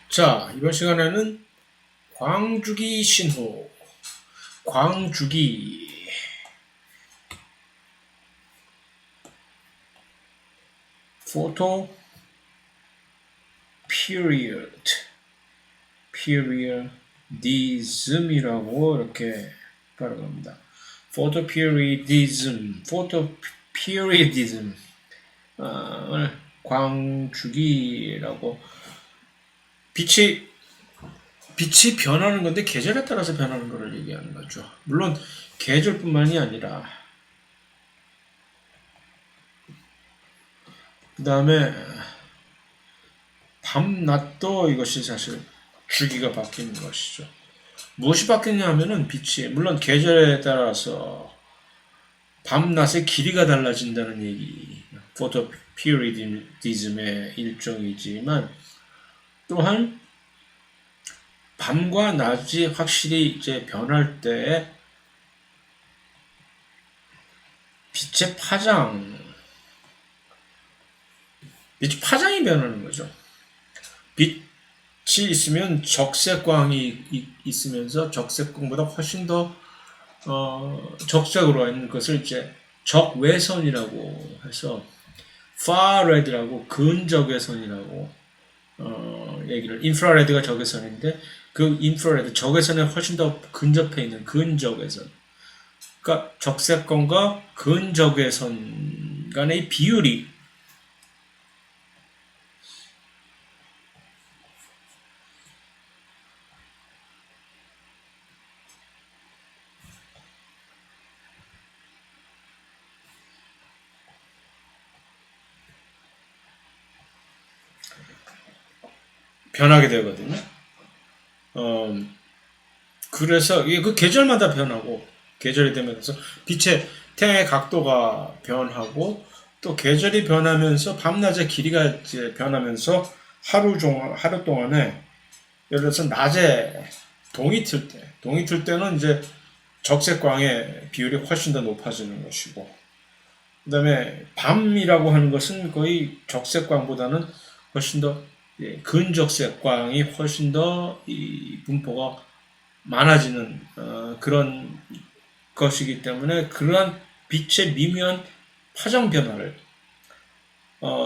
자, 이번 시간에는 광주기 신호, 광주기, photo periodism이라고 이렇게 발음합니다. photoperiodism, 광주기라고 빛이 변하는 건데 계절에 따라서 변하는 것을 얘기하는 거죠. 물론 계절뿐만이 아니라 그 다음에 밤낮도 이것이 사실 주기가 바뀌는 것이죠. 무엇이 바뀌냐 하면은 빛이 물론 계절에 따라서 밤낮의 길이가 달라진다는 얘기, 포토피리디즘의 일종이지만 또한 밤과 낮이 확실히 이제 변할 때 빛의 파장이 변하는 거죠. 빛이 있으면 적색광이 있으면서 적색광보다 훨씬 더 적색으로 있는 것을 이제 적외선이라고 해서 far red라고 근적외선이라고 얘기를 인프라레드가 적외선인데 그 인프라레드 적외선에 훨씬 더 근접해 있는 근적외선 그러니까 적색광과 근적외선 간의 비율이 변하게 되거든요. 그래서 이게 그 계절마다 변하고 계절이 되면서 태양의 각도가 변하고 또 계절이 변하면서 밤낮의 길이가 이제 변하면서 하루 동안에 예를 들어서 낮에 동이 틀 때는 이제 적색광의 비율이 훨씬 더 높아지는 것이고 그다음에 밤이라고 하는 것은 거의 적색광보다는 훨씬 더 근적색광이 훨씬 더 이 분포가 많아지는 그런 것이기 때문에 그러한 빛의 미묘한 파장 변화를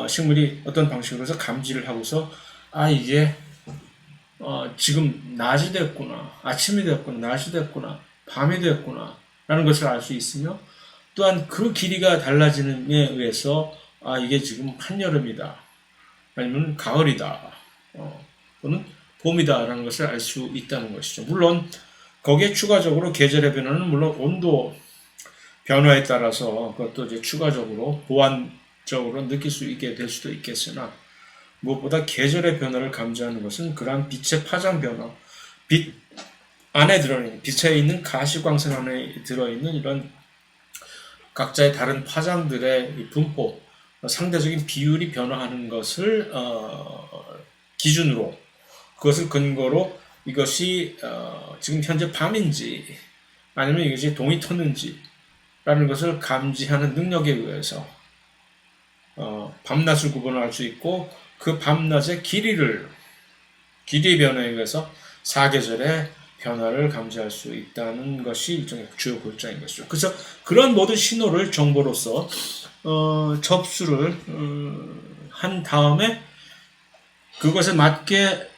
식물이 어떤 방식으로 해서 감지를 하고서 이제 지금 낮이 됐구나, 아침이 됐구나, 낮이 됐구나, 밤이 됐구나 라는 것을 알 수 있으며 또한 그 길이가 달라지는 에 의해서 이게 지금 한여름이다 아니면 가을이다 또는 봄이다라는 것을 알 수 있다는 것이죠. 물론 거기에 추가적으로 계절의 변화는 물론 온도 변화에 따라서 그것도 이제 추가적으로 보완적으로 느낄 수 있게 될 수도 있겠으나 무엇보다 계절의 변화를 감지하는 것은 그러한 빛의 파장 변화, 빛 안에 들어있는 빛에 있는 가시광선 안에 들어있는 이런 각자의 다른 파장들의 분포, 상대적인 비율이 변화하는 것을 기준으로 그것을 근거로 이것이 지금 현재 밤인지 아니면 이것이 동이 텄는지 라는 것을 감지하는 능력에 의해서 밤낮을 구분할 수 있고 그 밤낮의 길이의 변화에 의해서 사계절의 변화를 감지할 수 있다는 것이 일종의 주요 골자인 것이죠. 그래서 그런 모든 신호를 정보로서 접수를 한 다음에 그것에 맞게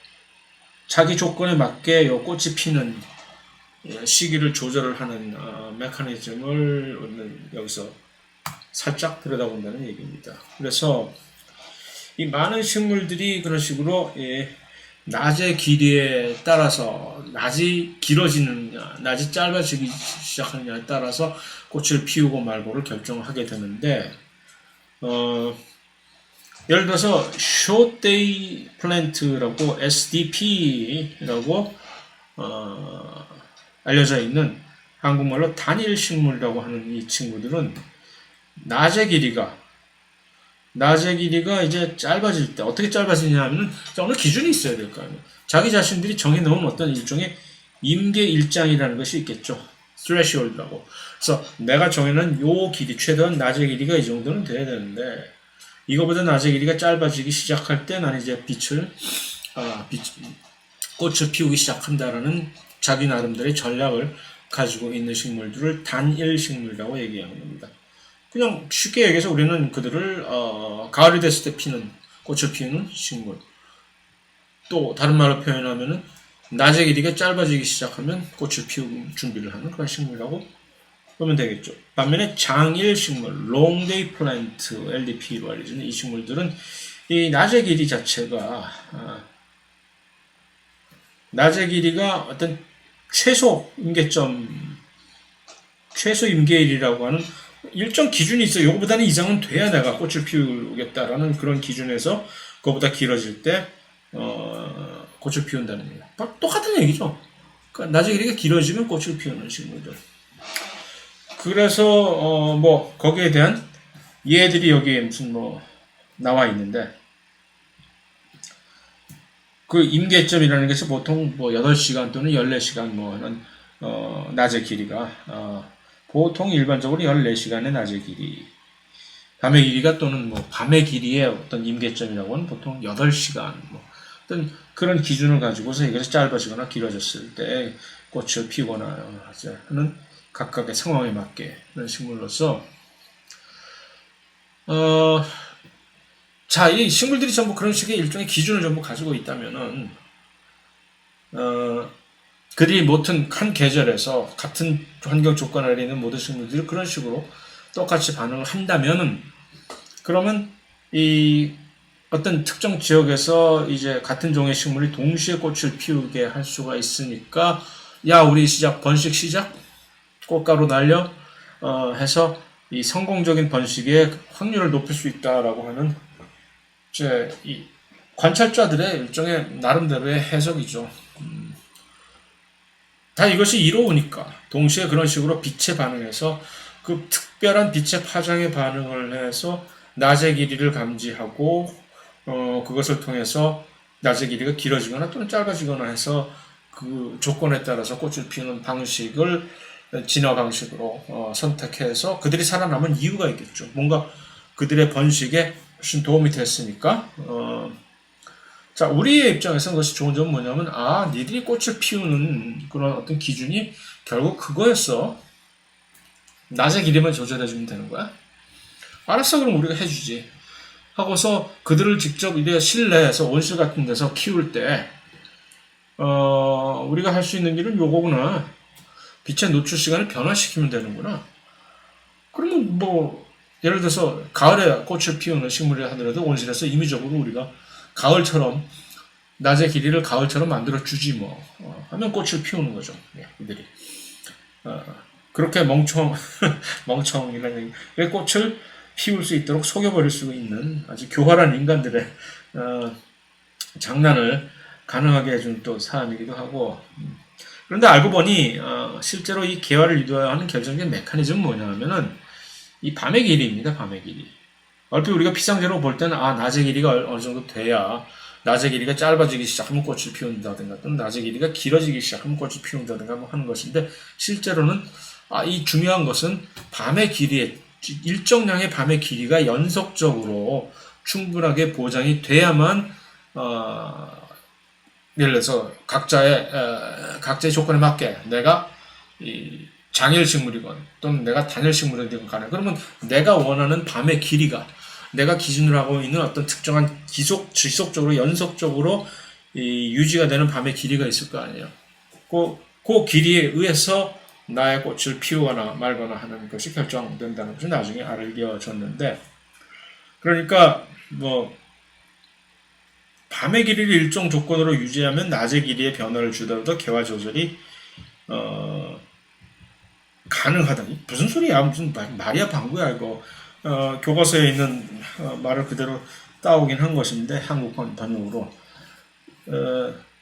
자기 조건에 맞게 꽃이 피는 시기를 조절을 하는 메커니즘을 여기서 살짝 들여다본다는 얘기입니다. 그래서 이 많은 식물들이 그런 식으로 낮의 길이에 따라서 낮이 길어지느냐, 낮이 짧아지기 시작하느냐에 따라서 꽃을 피우고 말고를 결정하게 되는데 예를 들어서 Short Day Plant라고 SDP라고 알려져 있는 한국말로 단일 식물이라고 하는 이 친구들은 낮의 길이가 이제 짧아질 때 어떻게 짧아지냐 하면 어느 기준이 있어야 될 거 아니에요. 자기 자신들이 정해놓은 어떤 일종의 임계일장이라는 것이 있겠죠. threshold라고. 그래서 내가 정해놓은 요 길이 최대한 낮의 길이가 이 정도는 돼야 되는데 이거보다 낮의 길이가 짧아지기 시작할 때 나는 이제 빛을 꽃을 피우기 시작한다라는 자기 나름대로의 전략을 가지고 있는 식물들을 단일 식물이라고 얘기하는 겁니다. 그냥 쉽게 얘기해서 우리는 그들을 가을이 됐을 때 피는 꽃을 피우는 식물. 또 다른 말로 표현하면은 낮의 길이가 짧아지기 시작하면 꽃을 피우고 준비를 하는 그런 식물이라고 보면 되겠죠. 반면에 장일 식물, long day plant, LDP로 알려지는 이 식물들은 이 낮의 길이 자체가 낮의 길이가 어떤 최소 임계일이라고 하는 일정 기준이 있어요. 이거보다는 이상은 돼야 내가 꽃을 피우겠다라는 그런 기준에서 그거보다 길어질 때 꽃을 피운다는 얘기예요. 똑같은 얘기죠. 그러니까 낮의 길이가 길어지면 꽃을 피우는 식물들. 그래서 뭐 거기에 대한 예들이 여기에 무슨 뭐 나와 있는데 그 임계점이라는 것이 보통 뭐 8시간 또는 14시간 뭐 낮의 길이가 보통 일반적으로 14시간의 낮의 길이 밤의 길이가 또는 뭐 밤의 길이의 어떤 임계점이라고 하는 보통 8시간 뭐 어떤 그런 기준을 가지고서 이것이 짧아지거나 길어졌을 때 꽃을 피우거나 하는 각각의 상황에 맞게 그런 식물로서 자, 이 식물들이 전부 그런 식의 일종의 기준을 전부 가지고 있다면은 그들이 모든 한 계절에서 같은 환경 조건 아래 있는 모든 식물들이 그런 식으로 똑같이 반응을 한다면은 그러면 이 어떤 특정 지역에서 이제 같은 종의 식물이 동시에 꽃을 피우게 할 수가 있으니까 야 우리 번식 시작 꽃가루 날려 해서 이 성공적인 번식의 확률을 높일 수 있다라고 하는 이제 이 관찰자들의 일종의 나름대로의 해석이죠. 다 이것이 이로우니까 동시에 그런 식으로 빛에 반응해서 그 특별한 빛의 파장에 반응을 해서 낮의 길이를 감지하고 그것을 통해서 낮의 길이가 길어지거나 또는 짧아지거나 해서 그 조건에 따라서 꽃을 피우는 방식을 진화 방식으로 선택해서 그들이 살아남은 이유가 있겠죠. 뭔가 그들의 번식에 훨씬 도움이 됐으니까 자 우리의 입장에서는 그것이 좋은 점은 뭐냐면 니들이 꽃을 피우는 그런 어떤 기준이 결국 그거였어. 낮의 길이만 조절해주면 되는 거야. 알았어 그럼 우리가 해주지 하고서 그들을 직접 이래 실내에서 온실 같은 데서 키울 때 우리가 할 수 있는 일은 요거구나. 빛의 노출 시간을 변화시키면 되는구나. 그러면 뭐 예를 들어서 가을에 꽃을 피우는 식물이라 하더라도 온실에서 임의적으로 우리가 가을처럼 낮의 길이를 가을처럼 만들어 주지 뭐 하면 꽃을 피우는 거죠. 이들이 그렇게 멍청이라는 얘기. 꽃을 피울 수 있도록 속여버릴 수 있는 아주 교활한 인간들의 장난을 가능하게 해준 또 사안이기도 하고 그런데 알고 보니 실제로 이 개화를 유도하는 결정적인 메커니즘은 뭐냐면은 이 밤의 길이입니다. 밤의 길이. 얼핏 우리가 피상적으로 볼 때는 낮의 길이가 어느 정도 돼야 낮의 길이가 짧아지기 시작하면 꽃을 피운다든가 또는 낮의 길이가 길어지기 시작하면 꽃을 피운다든가 뭐 하는 것인데 실제로는 이 중요한 것은 밤의 길이에 일정량의 밤의 길이가 연속적으로 충분하게 보장이 돼야만 예를 들어서 각자의 조건에 맞게 내가 이 장일 식물이건 또는 내가 단일 식물이건 간에 그러면 내가 원하는 밤의 길이가 내가 기준으로 하고 있는 어떤 특정한 지속적으로 연속적으로 유지가 되는 밤의 길이가 있을 거 아니에요. 그 길이에 의해서 나의 꽃을 피우거나 말거나 하는 것이 결정된다는 것을 나중에 알려졌는데 그러니까 뭐 밤의 길이를 일정 조건으로 유지하면 낮의 길이의 변화를 주더라도 개화 조절이 가능하다. 무슨 소리야? 무슨 말이야 방구야 이거. 교과서에 있는 말을 그대로 따오긴 한 것인데 한국 번역으로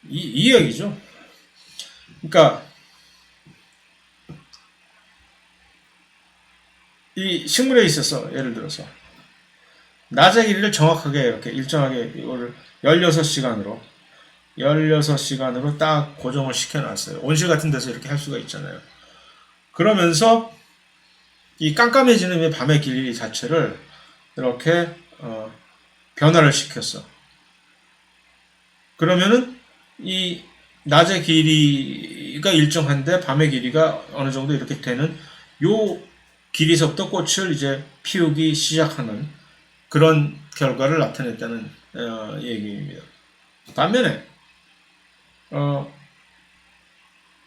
이 얘기죠. 그러니까 이 식물에 있어서 예를 들어서 낮의 길이를 정확하게 이렇게 일정하게 이거를 16시간으로 딱 고정을 시켜놨어요. 온실 같은 데서 이렇게 할 수가 있잖아요. 그러면서 이 깜깜해지는 밤의 길이 자체를 이렇게 변화를 시켰어. 그러면은 이 낮의 길이가 일정한데 밤의 길이가 어느 정도 이렇게 되는 요 길이서부터 꽃을 이제 피우기 시작하는 그런 결과를 나타냈다는 얘기입니다. 반면에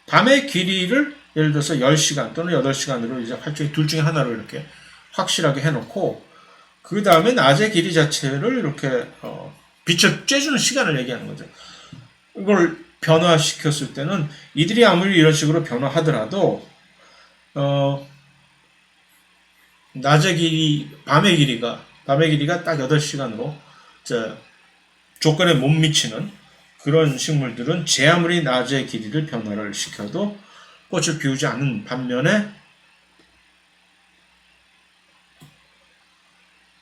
밤의 길이를 예를 들어서 10시간 또는 8시간으로 이제 활동이 둘 중에 하나로 이렇게 확실하게 해놓고 그 다음에 낮의 길이 자체를 이렇게 빛을 쬐주는 시간을 얘기하는 거죠. 이걸 변화시켰을 때는 이들이 아무리 이런 식으로 변화하더라도 낮의 길이, 밤의 길이가 딱 8시간으로 조건에 못 미치는 그런 식물들은 제 아무리 낮의 길이를 변화를 시켜도 꽃을 피우지 않는 반면에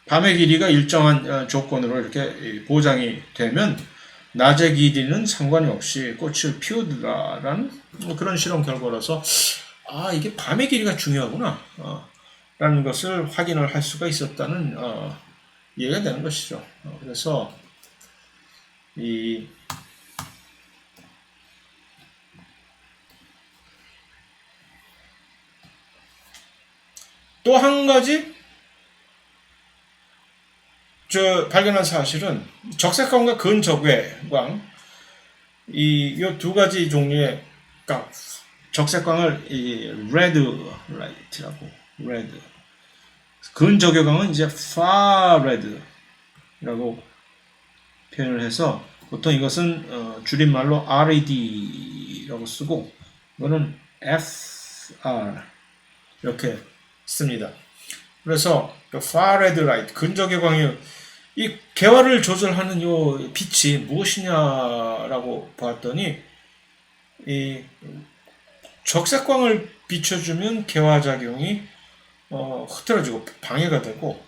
밤의 길이가 일정한 조건으로 이렇게 보장이 되면 낮의 길이는 상관이 없이 꽃을 피우더라라는 그런 실험 결과라서 이게 밤의 길이가 중요하구나 라는 것을 확인을 할 수가 있었다는 이해가 되는 것이죠. 그래서 또 한 가지 발견한 사실은 적색광과 근적외광 이 두 가지 종류의 적색광을 레드 라이트라고 레드 근적외광은 이제 far red라고 표현을 해서 보통 이것은 줄임말로 RED라고 쓰고 이거는 FR 이렇게 씁니다. 그래서 far red light 근적외광이 이 개화를 조절하는 요 빛이 무엇이냐라고 봤더니 이 적색광을 비춰주면 개화작용이 흐트러지고 방해가 되고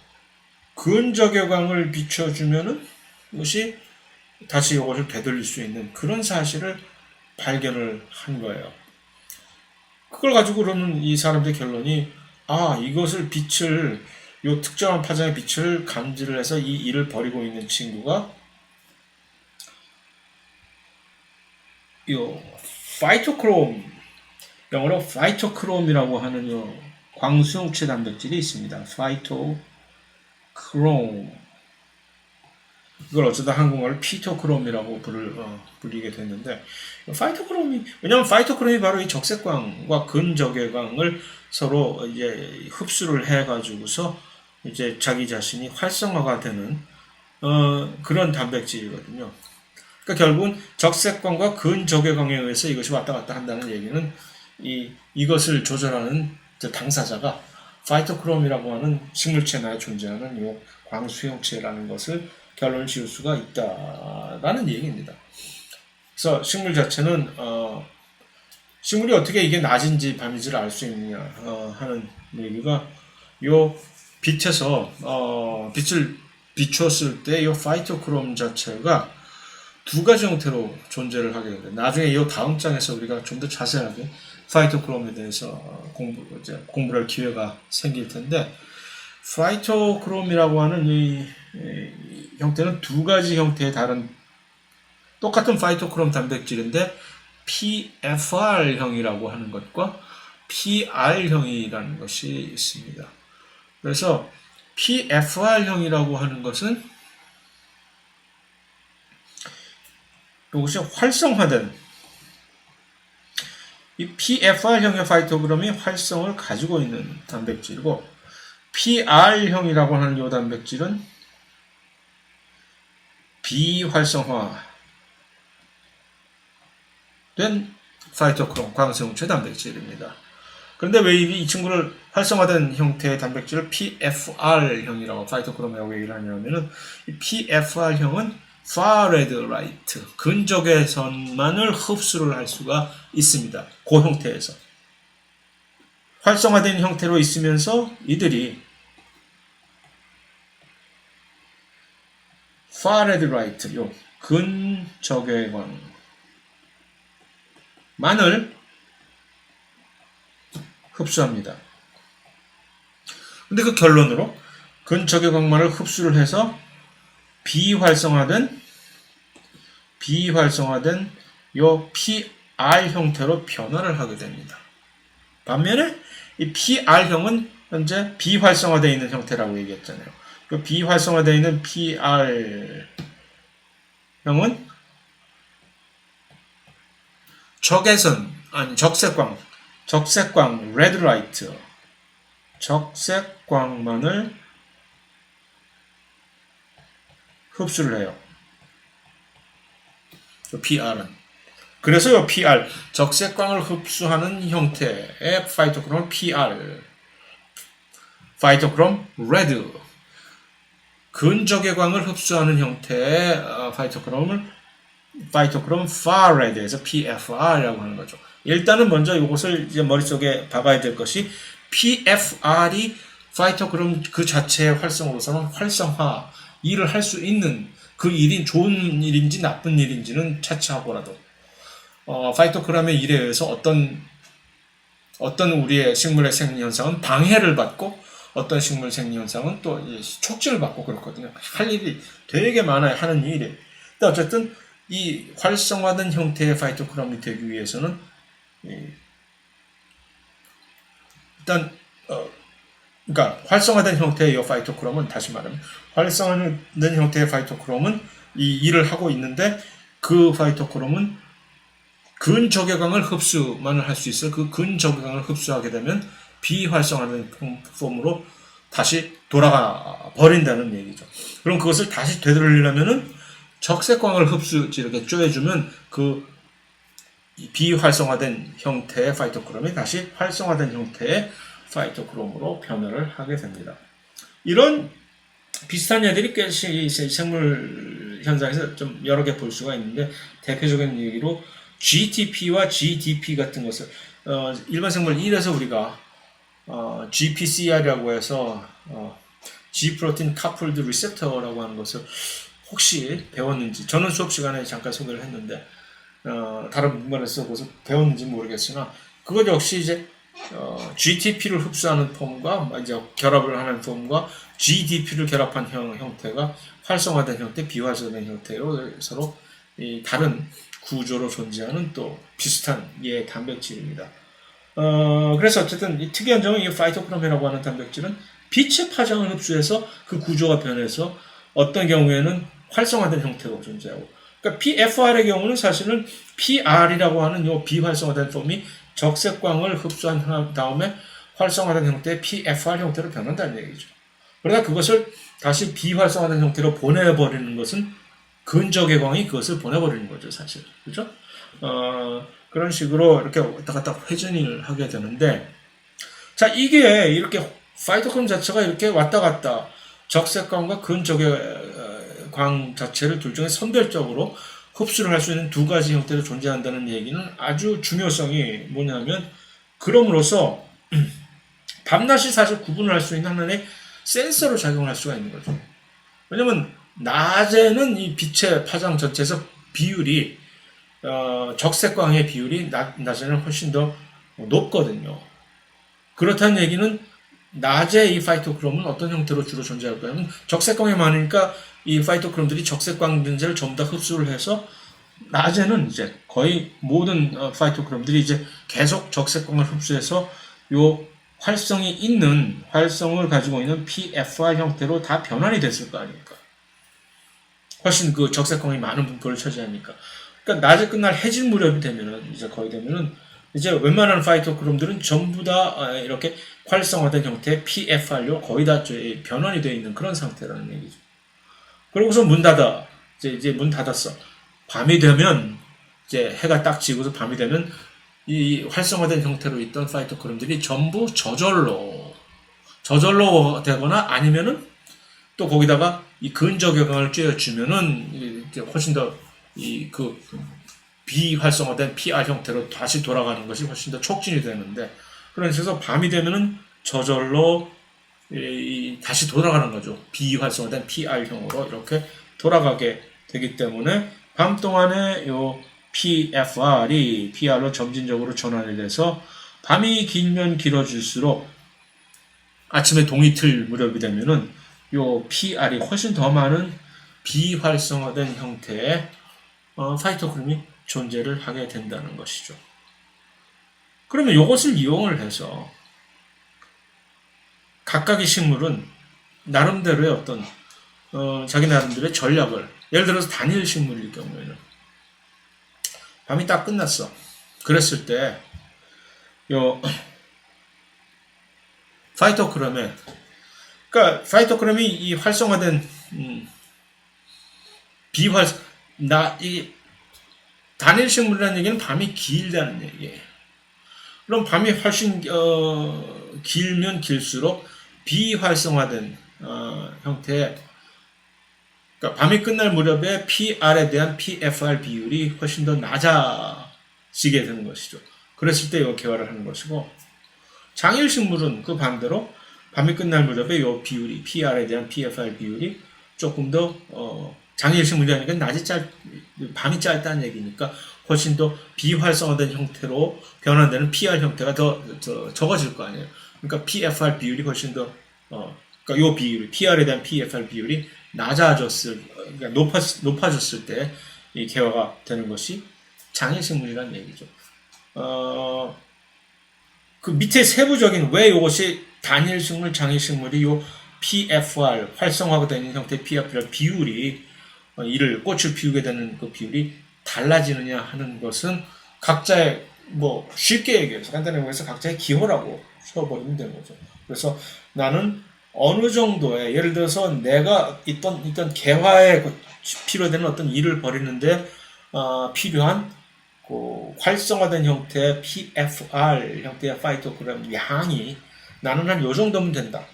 근적외광을 비춰주면은 이것이 다시 이것을 되돌릴 수 있는 그런 사실을 발견을 한 거예요. 그걸 가지고 그러면 이 사람들의 결론이 이것을 빛을 요 특정한 파장의 빛을 감지를 해서 이 일을 벌이고 있는 친구가 요 파이토크롬 영어로 파이토크롬이라고 하는 요 광수용체 단백질이 있습니다. 파이토크롬 이걸 어쩌다 한국어를 피토크롬이라고 불리게 됐는데 왜냐하면 파이토크롬이 바로 이 적색광과 근적외광을 서로 이제 흡수를 해가지고서 이제 자기 자신이 활성화가 되는 그런 단백질이거든요. 그러니까 결국은 적색광과 근적외광에 의해서 이것이 왔다 갔다 한다는 얘기는 이것을 조절하는 당사자가 파이토크롬이라고 하는 식물체 내에 존재하는 이 광수용체라는 것을 결론을 지을 수가 있다라는 얘기입니다. 그래서 식물 자체는 식물이 어떻게 이게 낮인지 밤인지를 알 수 있느냐 하는 얘기가 요 빛에서 빛을 비추었을 때 이 파이토크롬 자체가 두 가지 형태로 존재를 하게 됩니다. 나중에 이 다음 장에서 우리가 좀 더 자세하게 파이토크롬에 대해서 공부를 할 기회가 생길 텐데 파이토크롬이라고 하는 이 형태는 두 가지 형태의 다른 똑같은 파이토크롬 단백질인데 PFR형이라고 하는 것과 PR형이라는 것이 있습니다. 그래서 PFR형이라고 하는 것은 이것이 활성화된 이 PFR형의 파이토크롬이 활성을 가지고 있는 단백질이고 PR형이라고 하는 이 단백질은 비활성화된 파이토크롬 광생체 단백질입니다. 그런데 왜 이 친구를 활성화된 형태의 단백질을 PFR형이라고 파이토크롬이라고 얘기를 하냐면은 이 PFR형은 far red light 근적외선만을 흡수를 할 수가 있습니다. 그 형태에서 활성화된 형태로 있으면서 이들이 far red light 요 근적외광만을 흡수합니다. 근데 그 결론으로 근적외광만을 흡수를 해서 비활성화된 비활성화된 요 PR 형태로 변화를 하게 됩니다. 반면에 이 PR형은 현재 비활성화되어 있는 형태라고 얘기했잖아요. 그 비활성화되어 있는 PR형은 적색광, 레드 라이트, 적색광만을 흡수를 해요. PR은. 그래서 이 PR, 적색광을 흡수하는 형태의 파이토크롬을 PR, 파이토크롬 레드, 근적외광을 흡수하는 형태의 파이토크롬 far red에서 PFR이라고 하는 거죠. 일단은 먼저 이것을 이제 머릿속에 박아야 될 것이 PFR이 파이토크롬 그 자체의 활성으로서는 활성화 일을 할 수 있는 그 일이 좋은 일인지 나쁜 일인지는 차치하고라도 파이토크롬의 일에 의해서 어떤 우리의 식물의 생리현상은 방해를 받고 어떤 식물 생리현상은 또 촉진을 받고 그렇거든요. 할 일이 되게 많아요. 하는 일이. 근데 어쨌든 이 활성화된 형태의 파이토크롬이 되기 위해서는 일단 그러니까 활성화된 형태의 이 파이토크롬은 다시 말하면 활성화된 형태의 파이토크롬은 이 일을 하고 있는데 그 파이토크롬은 근적외광을 흡수만을 할 수 있어요. 그 근적외광을 흡수하게 되면 비활성화된 폼으로 다시 돌아가 버린다는 얘기죠. 그럼 그것을 다시 되돌리려면은 적색광을 이렇게 쪼여주면 그 비활성화된 형태의 파이토크롬이 다시 활성화된 형태의 파이토크롬으로 변화를 하게 됩니다. 이런 비슷한 예들이 꽤 생물 현상에서 좀 여러 개 볼 수가 있는데 대표적인 얘기로 GTP와 GDP 같은 것을 일반 생물 1에서 우리가 GPCR이라고 해서 G 프로틴 카플드 리셉터라고 하는 것을 혹시 배웠는지 저는 수업 시간에 잠깐 소개를 했는데 다른 분반에서 그것을 배웠는지 모르겠으나 그것 역시 이제 GTP를 흡수하는 폼과 이제 결합을 하는 폼과 GDP를 결합한 형태가 활성화된 형태, 비활성화된 형태로 서로 다른 구조로 존재하는 또 비슷한 단백질입니다. 그래서 어쨌든 이 특이한 점은 이 파이토크롬이라고 하는 단백질은 빛의 파장을 흡수해서 그 구조가 변해서 어떤 경우에는 활성화된 형태로 존재하고, 그러니까 PFR의 경우는 사실은 PR이라고 하는 이 비활성화된 폼이 적색광을 흡수한 다음에 활성화된 형태의 PFR 형태로 변한다는 얘기죠. 그러다 그것을 다시 비활성화된 형태로 보내버리는 것은 근적외광이 그것을 보내버리는 거죠, 사실. 그죠? 그런 식으로 이렇게 왔다 갔다 회전을 하게 되는데, 자, 이게 이렇게 파이토크롬 자체가 이렇게 왔다 갔다 적색광과 근적외광 자체를 둘 중에 선별적으로 흡수를 할 수 있는 두 가지 형태로 존재한다는 얘기는 아주 중요성이 뭐냐면, 그럼으로써 밤낮이 사실 구분을 할 수 있는 하나의 센서로 작용할 수가 있는 거죠. 왜냐면 낮에는 이 빛의 파장 전체에서 비율이 적색광의 비율이 낮에는 훨씬 더 높거든요. 그렇다는 얘기는 낮에 이 파이토크롬은 어떤 형태로 주로 존재할까요? 적색광이 많으니까 이 파이토크롬들이 적색광 분자를 전부 다 흡수를 해서 낮에는 이제 거의 모든 파이토크롬들이 이제 계속 적색광을 흡수해서 요 활성을 가지고 있는 PFR 형태로 다 변환이 됐을 거 아닙니까? 훨씬 그 적색광이 많은 분포를 차지하니까. 그러니까 낮에 끝날 해질 무렵이 되면은, 이제 웬만한 파이토크롬들은 전부 다 이렇게 활성화된 형태의 PFR로 거의 다 변환이 되어 있는 그런 상태라는 얘기죠. 그러고서 문 닫아. 이제 문 닫았어. 밤이 되면, 이제 해가 딱 지고서 밤이 되면, 이 활성화된 형태로 있던 파이토크롬들이 전부 저절로 되거나 아니면은 또 거기다가 이 근적외광을 쬐어주면은 훨씬 더 비활성화된 PR 형태로 다시 돌아가는 것이 훨씬 더 촉진이 되는데, 그래서 밤이 되면은 저절로 다시 돌아가는 거죠. 비활성화된 PR형으로 이렇게 돌아가게 되기 때문에 밤 동안에 요 PFR이 PR로 점진적으로 전환이 돼서 밤이 길면 길어질수록 아침에 동이틀 무렵이 되면은 요 PR이 훨씬 더 많은 비활성화된 형태의 파이토크롬이 존재를 하게 된다는 것이죠. 그러면 이것을 이용을 해서 각각의 식물은 나름대로의 어떤 자기 나름대로의 전략을, 예를 들어서 단일 식물일 경우에는 밤이 딱 끝났어. 그랬을 때 요 파이토크롬에, 그러니까 파이토크롬이 이 활성화된 이 단일 식물이라는 얘기는 밤이 길다는 얘기예요. 그럼 밤이 훨씬 길면 길수록 비활성화된 형태의, 그러니까 밤이 끝날 무렵에 PR에 대한 PFR 비율이 훨씬 더 낮아지게 되는 것이죠. 그랬을 때 이거 개화를 하는 것이고, 장일 식물은 그 반대로 밤이 끝날 무렵에 이 비율이, PR에 대한 PFR 비율이 조금 더 장일 식물이라는 건 밤이 짧다는 얘기니까 훨씬 더 비활성화된 형태로 변환되는 PR 형태가 더 적어질 거 아니에요. 그러니까 PFR 비율이 훨씬 더 그러니까 요 비율이, PR에 대한 PFR 비율이 그러니까 높아졌을 때 이 개화가 되는 것이 장일 식물이라는 얘기죠. 그 밑에 세부적인 왜 이것이 단일 식물, 장일 식물이 요 PFR 활성화가 되는 형태의 PFR 비율이 꽃을 피우게 되는 그 비율이 달라지느냐 하는 것은 각자의, 쉽게 얘기해서, 간단하게 얘기해서 각자의 기호라고 써버리면 되는 거죠. 그래서 나는 어느 정도의, 예를 들어서 내가 있던 개화에 필요되는 어떤 일을 벌이는데 필요한 그 활성화된 형태의 PFR 형태의 파이토크롬 양이 나는 한 요 정도면 된다.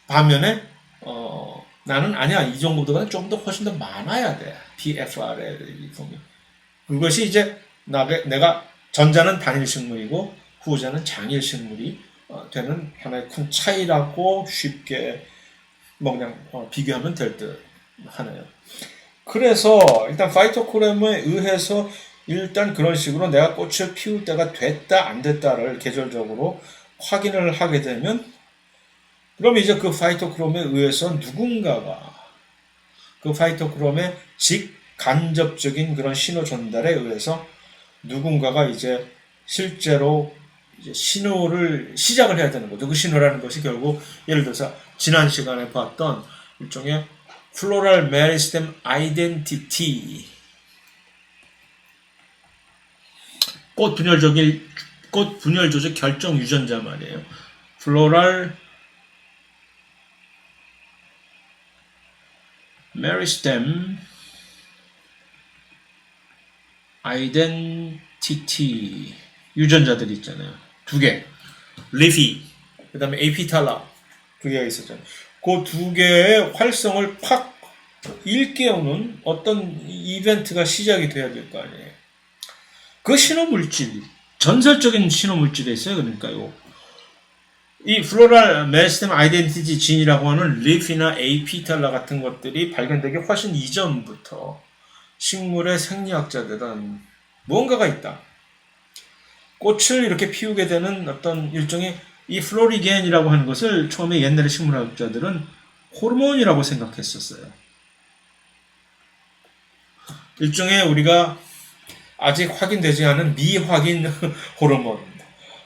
반면에 나는 아니야, 이 정도보다는 좀 더 훨씬 더 많아야 돼. PFR의 form이. 그것이 이제 내가 전자는 단일 식물이고 후자는 장일 식물이 되는 하나의 큰 차이라고 쉽게 그냥 비교하면 될 듯 하네요. 그래서 일단 파이토크롬에 의해서 일단 그런 식으로 내가 꽃을 피울 때가 됐다 안 됐다를 계절적으로 확인을 하게 되면, 그럼 이제 그 파이토크롬에 의해서 누군가가 그 파이토크롬의 직간접적인 그런 신호 전달에 의해서 누군가가 이제 실제로 이제 신호를 시작을 해야 되는 거죠. 그 신호라는 것이 결국 예를 들어서 지난 시간에 봤던 일종의 플로럴 메리스템 아이덴티티, 꽃 분열 조직 결정 유전자 말이에요. 플로럴 메리스템 아이덴티티 유전자들이 있잖아요. 두 개. 리피, 그 다음에 에피탈라 두 개가 있었잖아요. 그 두 개의 활성을 팍 일깨우는 어떤 이벤트가 시작이 돼야 될 거 아니에요. 그 신호물질, 전설적인 신호물질이 있어요. 그러니까요. 이 플로럴 메리스템 아이덴티티 진이라고 하는 리피나 에피탈라 같은 것들이 발견되기 훨씬 이전부터 식물의 생리학자들은 무언가가 있다. 꽃을 이렇게 피우게 되는 어떤 일종의 이 플로리겐이라고 하는 것을 처음에 옛날의 식물학자들은 호르몬이라고 생각했었어요. 일종의 우리가 아직 확인되지 않은 미확인 호르몬,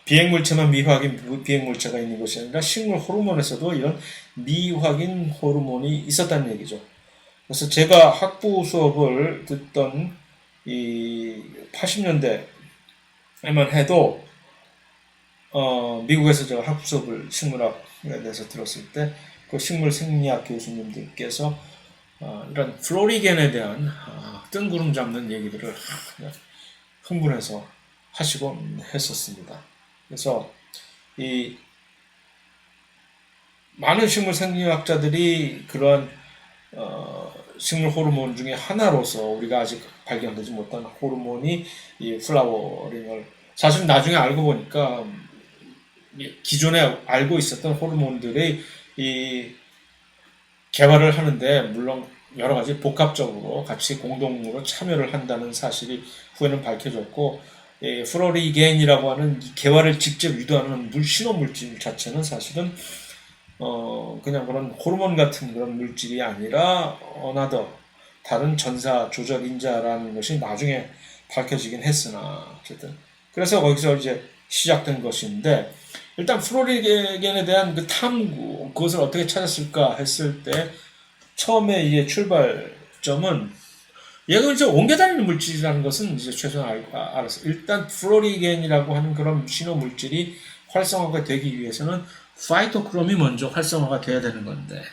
비행물체만 미확인 비행물체가 있는 것이 아니라 식물 호르몬에서도 이런 미확인 호르몬이 있었다는 얘기죠. 그래서 제가 학부 수업을 듣던 이 80년대에만 해도 미국에서 제가 학부 수업을 식물학에 대해서 들었을 때 그 식물 생리학 교수님들께서 이런 플로리겐에 대한 뜬구름 잡는 얘기들을 흥분해서 하시곤 했었습니다. 그래서 이 많은 식물 생리학자들이 그런 식물 호르몬 중에 하나로서 우리가 아직 발견되지 못한 호르몬이 이 플라워링을, 사실 나중에 알고 보니까 기존에 알고 있었던 호르몬들이 이 개발을 하는데 물론 여러 가지 복합적으로 같이 공동으로 참여를 한다는 사실이 후에는 밝혀졌고, 플로리겐이라고 하는 개화를 직접 유도하는 신호 물질 자체는 사실은 그냥 그런 호르몬 같은 그런 물질이 아니라 어나더 다른 전사 조작인자라는 것이 나중에 밝혀지긴 했으나 어쨌든 그래서 거기서 이제 시작된 것인데 일단 플로리겐에 대한 그 탐구 그것을 어떻게 찾았을까 했을 때 처음에 이제 출발점은 얘가 이제 옮겨다니는 물질이라는 것은 이제 최소한 알았어. 일단 플로리겐이라고 하는 그런 신호 물질이 활성화가 되기 위해서는 파이토크롬이 먼저 활성화가 돼야 되는 건데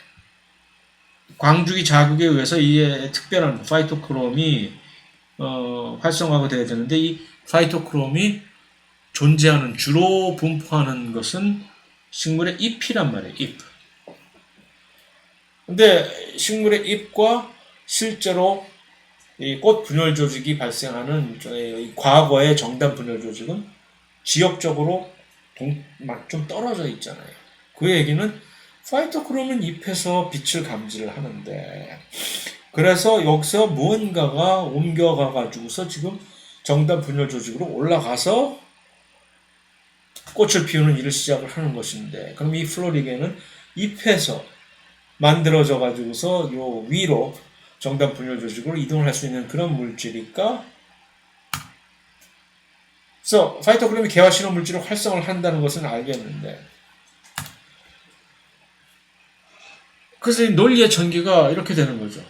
광주기 자극에 의해서 이게 특별한 파이토크롬이 활성화가 돼야 되는데 이 파이토크롬이 존재하는 주로 분포하는 것은 식물의 잎이란 말이에요. 잎. 근데 식물의 잎과 실제로 이 꽃 분열 조직이 발생하는 과거의 정단 분열 조직은 지역적으로 좀 떨어져 있잖아요. 그 얘기는 파이토크롬은 잎에서 빛을 감지를 하는데 그래서 여기서 무언가가 옮겨가 가지고서 지금 정단 분열 조직으로 올라가서 꽃을 피우는 일을 시작을 하는 것인데 그럼 이 플로리겐은 잎에서 만들어져 가지고서 요 위로 정단 분열 조직으로 이동을 할 수 있는 그런 물질일까? 그래서 파이토크롬이 개화 신호 물질을 활성을 한다는 것은 알겠는데 그래서 이 논리의 전개가 이렇게 되는 거죠.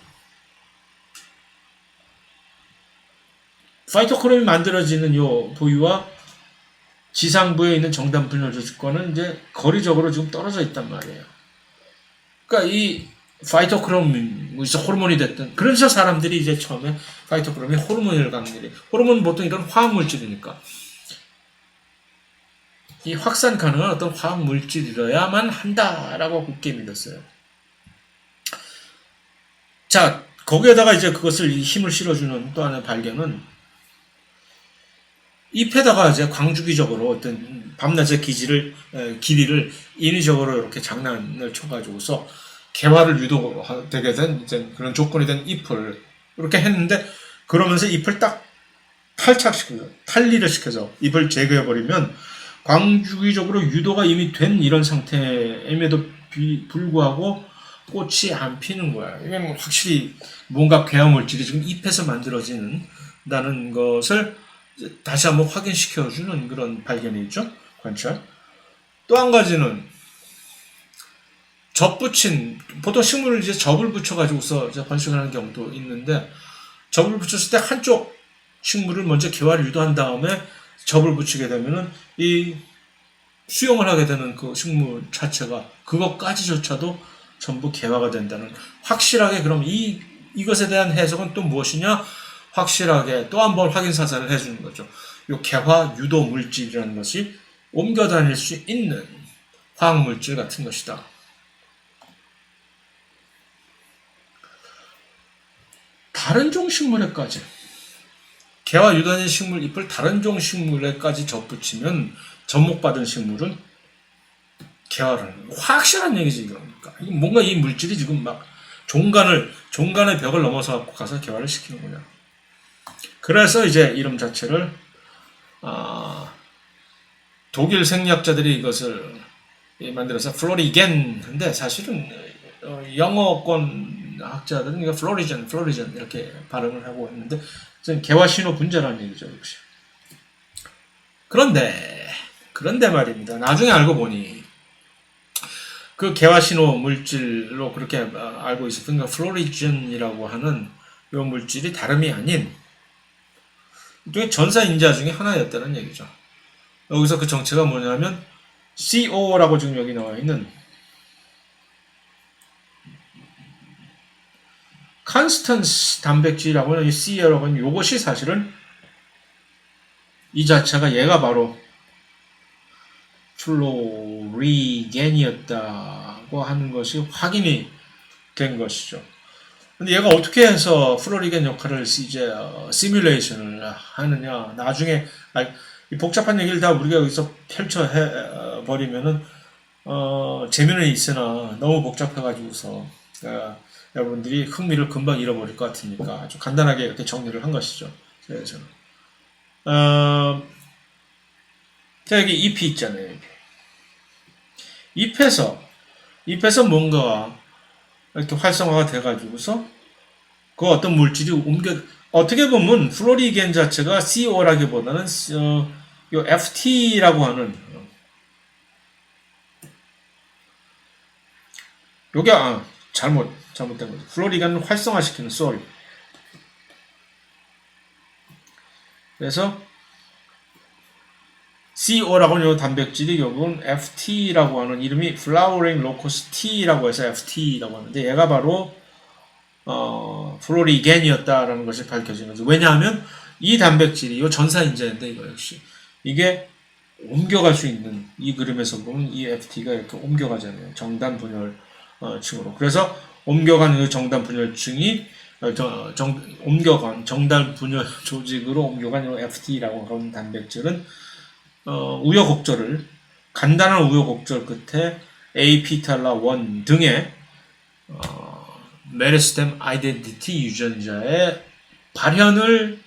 파이토크롬이 만들어지는 요 부위와 지상부에 있는 정단 분열 조직과는 이제 거리적으로 지금 떨어져 있단 말이에요. 그러니까 이 파이토크롬, 호르몬이 됐든, 그래서 사람들이 이제 처음에 파이토크롬이 호르몬을 갖는 호르몬은 보통 이런 화학물질이니까. 이 확산 가능한 어떤 화학물질이어야만 한다라고 굳게 믿었어요. 자, 거기에다가 이제 그것을 힘을 실어주는 또 하나의 발견은 잎에다가 이제 광주기적으로 어떤 밤낮의 길이를 인위적으로 이렇게 장난을 쳐가지고서 개화를 유도되게 된 이제 그런 조건이 된 잎을 이렇게 했는데 그러면서 잎을 딱 탈리를 시켜서 잎을 제거해버리면 광주기적으로 유도가 이미 된 이런 상태임에도 불구하고 꽃이 안 피는 거야. 이건 확실히 뭔가 개화물질이 지금 잎에서 만들어지는다는 것을 다시 한번 확인시켜주는 그런 발견이죠. 관찰. 또 한 가지는 보통 식물을 이제 접을 붙여가지고서 번식을 하는 경우도 있는데, 접을 붙였을 때 한쪽 식물을 먼저 개화를 유도한 다음에 접을 붙이게 되면은 이 수용을 하게 되는 그 식물 자체가 그것까지조차도 전부 개화가 된다는 확실하게 그럼 이것에 대한 해석은 또 무엇이냐? 확실하게 또 한 번 확인 사살을 해주는 거죠. 이 개화 유도 물질이라는 것이 옮겨 다닐 수 있는 화학 물질 같은 것이다. 다른 종 식물에까지 개화 유도된 식물 잎을 다른 종 식물에까지 접붙이면 접목받은 식물은 개화를 확실한 얘기지 그러니까 뭔가 이 물질이 지금 막 종간의 벽을 넘어서 가서 개화를 시키는 거냐. 그래서 이제 이름 자체를 독일 생리학자들이 이것을 만들어서 플로리겐인데 사실은 영어권 학자들은 이거 플로리전 이렇게 발음을 하고 있는데 개화 신호 분자라는 얘기죠 역시. 그런데 말입니다. 나중에 알고 보니 그 개화 신호 물질로 그렇게 알고 있었던 플로리전이라고 하는 이 물질이 다름이 아닌 일종의 전사인자 중에 하나였다는 얘기죠. 여기서 그 정체가 뭐냐면 CO라고 지금 여기 나와 있는 컨스턴스 단백질이라고 하는 이 CO라고 하는 이것이 사실은 이 자체가 얘가 바로 플로리겐이었다고 하는 것이 확인이 된 것이죠. 근데 얘가 어떻게 해서 플로리겐 역할을 이제 시뮬레이션을 하느냐. 나중에 이 복잡한 얘기를 다 우리가 여기서 펼쳐 버리면은 재미는 있으나 너무 복잡해가지고서 여러분들이 흥미를 금방 잃어버릴 것 같으니까 아주 간단하게 이렇게 정리를 한 것이죠. 그래서 자 여기 잎이 있잖아요. 잎에서 뭔가가 이렇게 활성화가 돼가지고서 그 어떤 물질이 어떻게 보면 플로리겐 자체가 CO라기보다는 요 FT라고 하는 요게 잘못된 거죠. 플로리겐을 활성화시키는 쏘리. 그래서 CO라고 하는 요 단백질이 요건 FT라고 하는 이름이 Flowering Locus T라고 해서 FT라고 하는데 얘가 바로 플로리겐이었다라는 것이 밝혀진 거죠. 왜냐하면 이 단백질이 요 전사인자인데 이거 역시 이게 옮겨갈 수 있는 이 그림에서 보면 이 FT가 이렇게 옮겨가잖아요. 정단 분열층으로. 그래서 옮겨간 이 정단 분열층이 옮겨간 정단 분열 조직으로 옮겨간 이 FT라고 하는 단백질은 우여곡절을 간단한 우여곡절 끝에 에이피탈라 1 등의 메리스템 아이덴티티 유전자의 발현을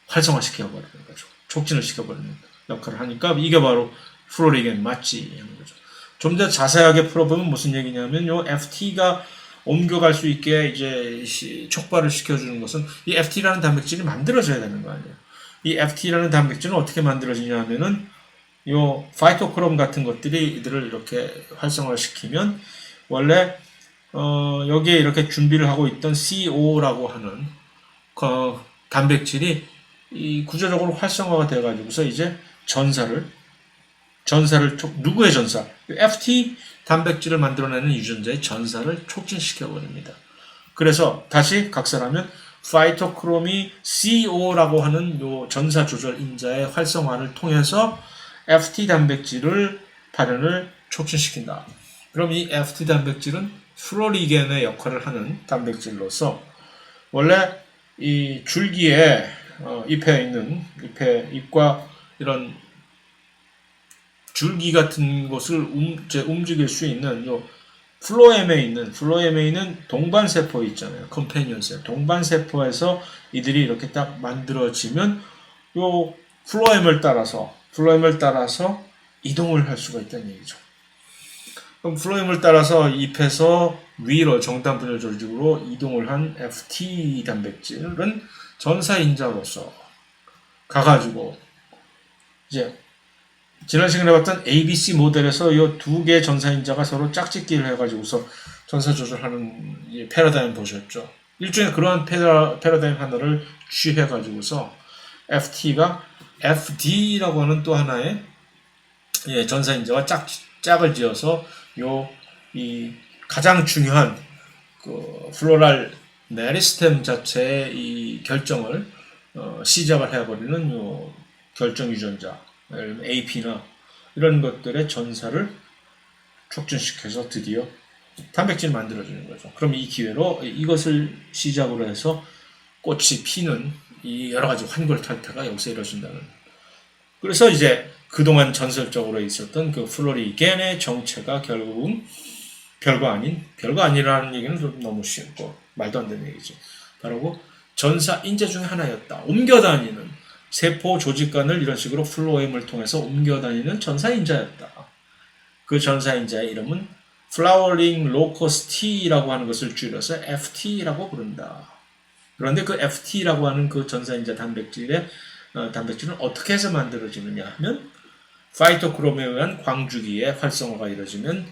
활성화시켜버리는 거죠. 촉진을 시켜버리는 역할을 하니까 이게 바로 플로리겐 맞지 하는 거죠. 좀 더 자세하게 풀어보면 무슨 얘기냐면 요 FT가 옮겨갈 수 있게 이제 촉발을 시켜주는 것은 이 FT라는 단백질이 만들어져야 되는 거 아니에요. 이 FT라는 단백질은 어떻게 만들어지냐 하면은 요 파이토크롬 같은 것들이 이들을 이렇게 활성화시키면 원래 여기에 이렇게 준비를 하고 있던 CO라고 하는 그 단백질이 이 구조적으로 활성화가 되어 가지고서 이제 전사를 누구의 전사? FT 단백질을 만들어내는 유전자의 전사를 촉진시켜 버립니다. 그래서 다시 각설하면 파이토크롬이 CO라고 하는 요 전사 조절 인자의 활성화를 통해서 FT 단백질을 발현을 촉진시킨다. 그럼 이 FT 단백질은 플로리겐의 역할을 하는 단백질로서 원래 이 줄기에 잎에 있는 잎과 이런 줄기 같은 것을 움직일 수 있는 요 플로엠에 있는 동반세포 있잖아요. 컴패니언세 동반세포에서 이들이 이렇게 딱 만들어지면 요 플로엠을 따라서 이동을 할 수가 있다는 얘기죠. 그럼 플로엠을 따라서 잎에서 위로 정단 분열 조직으로 이동을 한 FT 단백질은 전사인자로서 가가지고 이제 지난 시간에 봤던 ABC 모델에서 이 두 개의 전사인자가 서로 짝짓기를 해가지고서 전사 조절하는 패러다임 보셨죠? 일종의 그러한 패러다임 하나를 취해가지고서 FT가 FD라고 하는 또 하나의 전사인자와 짝을 지어서 이 가장 중요한 그 플로랄 메리스템 자체의 이 결정을 시작을 해버리는 요 결정 유전자 AP나 이런 것들의 전사를 촉진시켜서 드디어 단백질을 만들어주는 거죠. 그럼 이 기회로 이것을 시작으로 해서 꽃이 피는 이 여러 가지 환골탈태가 여기서 이루어진다는. 그래서 이제 그동안 전설적으로 있었던 그 플로리겐의 정체가 결국은 별거 아니라는 얘기는 좀 너무 쉽고 말도 안 되는 얘기죠. 바로 전사 인자 중에 하나였다. 옮겨다니는 세포 조직간을 이런 식으로 플로엠을 통해서 옮겨다니는 전사인자였다. 그 전사인자의 이름은 Flowering Locus T라고 하는 것을 줄여서 FT라고 부른다. 그런데 그 FT라고 하는 그 전사인자 단백질은 어떻게 해서 만들어지느냐 하면 파이토크롬에 의한 광주기의 활성화가 이루어지면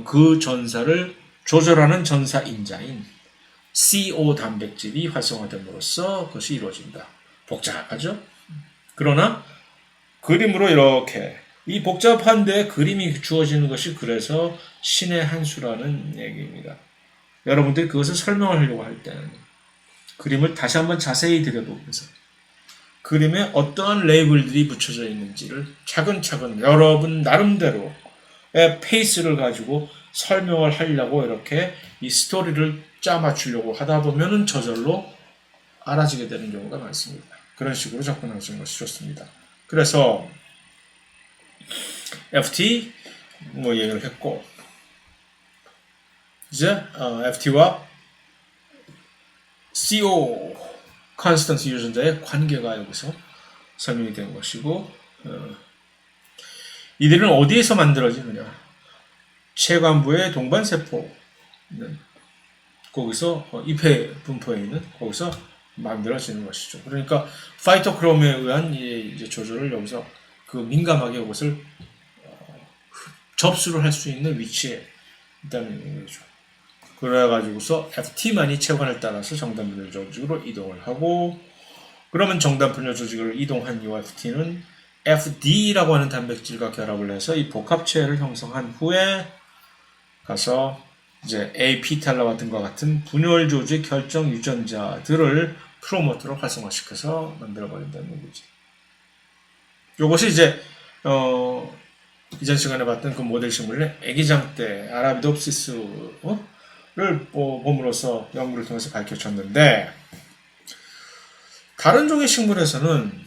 그 전사를 조절하는 전사인자인 CO 단백질이 활성화됨으로써 그것이 이루어진다. 복잡하죠? 그러나 그림으로 이렇게 이 복잡한데 그림이 주어지는 것이 그래서 신의 한 수라는 얘기입니다. 여러분들이 그것을 설명하려고 할 때는 그림을 다시 한번 자세히 들여다보면서 그림에 어떠한 레이블들이 붙여져 있는지를 차근차근 여러분 나름대로의 페이스를 가지고 설명을 하려고 이렇게 이 스토리를 짜맞추려고 하다 보면은 저절로 알아지게 되는 경우가 많습니다. 그런 식으로 접근하시는 것이 좋습니다. 그래서 FT 얘기를 했고 이제 FT와 CO 컨스턴스 유전자의 관계가 여기서 설명이 된 것이고 이들은 어디에서 만들어지느냐? 체관부의 동반세포 거기서 잎의 분포에 있는 거기서 만들어지는 것이죠. 그러니까 파이토크롬에 의한 이제 조절을 여기서 그 민감하게 이것을 접수를 할 수 있는 위치에 있다는 거죠. 그래가지고서 FT만이 체관을 따라서 정단분열 조직으로 이동을 하고, 그러면 정단분열 조직을 이동한 이 FT는 FD라고 하는 단백질과 결합을 해서 이 복합체를 형성한 후에 가서 이제 A피탈라와 등과 같은 분열 조직 결정 유전자들을 프로모터로 활성화시켜서 만들어버린다는 거지. 요것이 이제 이전 시간에 봤던 그 모델 식물의 애기장대 아라비도프시스를 봄으로써 연구를 통해서 밝혀졌는데, 다른 종의 식물에서는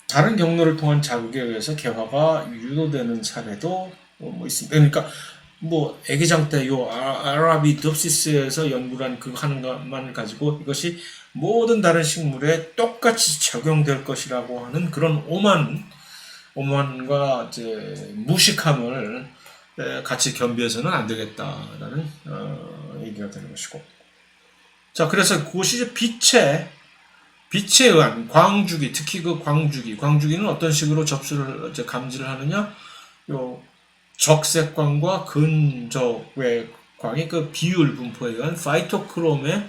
다른 경로를 통한 자극에 의해서 개화가 유도되는 사례도 있습니다. 그러니까 애기장대 아라비도프시스에서 연구를 한 그 하는 것만 가지고 이것이 모든 다른 식물에 똑같이 적용될 것이라고 하는 그런 오만과 이제 무식함을 같이 겸비해서는 안 되겠다라는 얘기가 되는 것이고, 자, 그래서 그것이 이제 빛에 의한 광주기, 특히 그 광주기는 어떤 식으로 접수를 이제 감지를 하느냐? 요 적색광과 근적외 광의 그 비율 분포에 의한 파이토크롬의